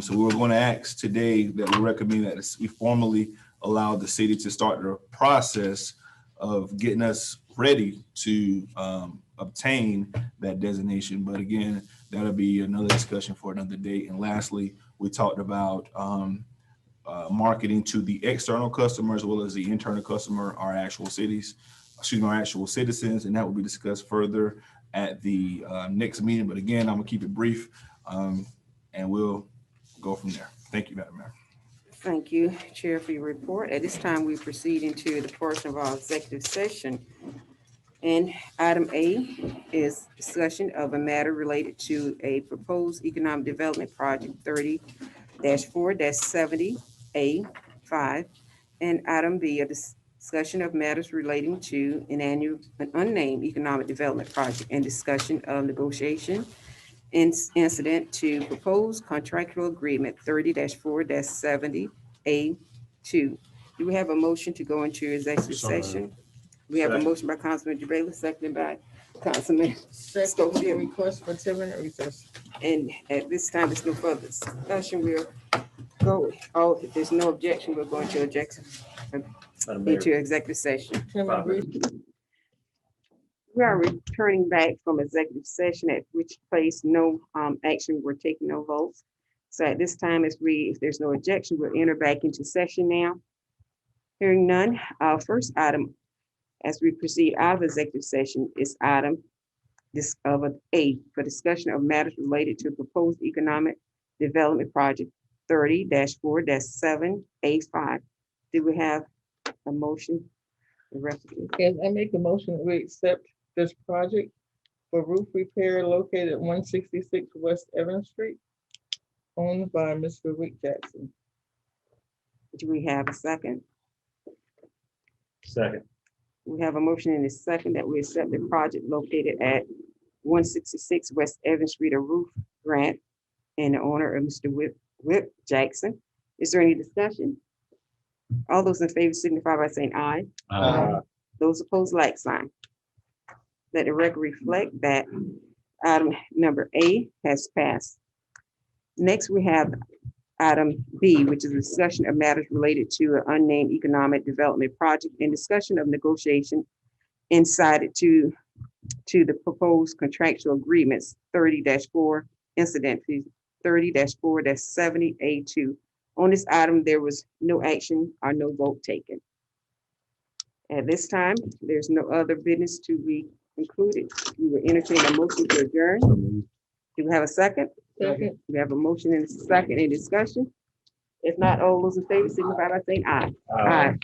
So we were going to ask today that we recommend that we formally allow the city to start the process of getting us ready to obtain that designation. But again, that'll be another discussion for another date. And lastly, we talked about marketing to the external customer as well as the internal customer, our actual citizens, and that will be discussed further at the next meeting. But again, I'm gonna keep it brief, and we'll go from there. Thank you, Madam Mayor. Thank you, Chair, for your report. At this time, we proceed into the portion of our executive session. And item A is discussion of a matter related to a proposed economic development project 30-4-70A5. And item B, a discussion of matters relating to an unnamed economic development project and discussion of negotiation incident to proposed contractual agreement 30-4-70A2. Do we have a motion to go into executive session? We have a motion by Councilman JaBailey, seconded by Councilman Schofield. Request for 10-minute recess. And at this time, there's no further discussion. We'll go, if there's no objection, we'll go into executive session. We are returning back from executive session, at which place no action, we're taking no votes. So at this time, if there's no objection, we'll enter back into session now. Hearing none, our first item as we proceed out of executive session is item A for discussion of matters related to proposed economic development project 30-4-7A5. Do we have a motion? Okay, I make a motion that we accept this project for roof repair located at 166 West Evans Street, owned by Mr. Rick Jackson. Do we have a second? Second. We have a motion and a second that we accept the project located at 166 West Evans Street, a roof grant in the honor of Mr. Whip Jackson. Is there any discussion? All those in favor signify by saying aye. Aye. Those opposed, like sign. Let the record reflect that item number A has passed. Next, we have item B, which is a discussion of matters related to an unnamed economic development project and discussion of negotiation incited to the proposed contractual agreements 30-4 incident fees 30-4-70A2. On this item, there was no action or no vote taken. At this time, there's no other business to be concluded. We will entertain a motion to adjourn. Do we have a second? Second. We have a motion and a second in discussion. If not, all those in favor signify by saying aye. Aye.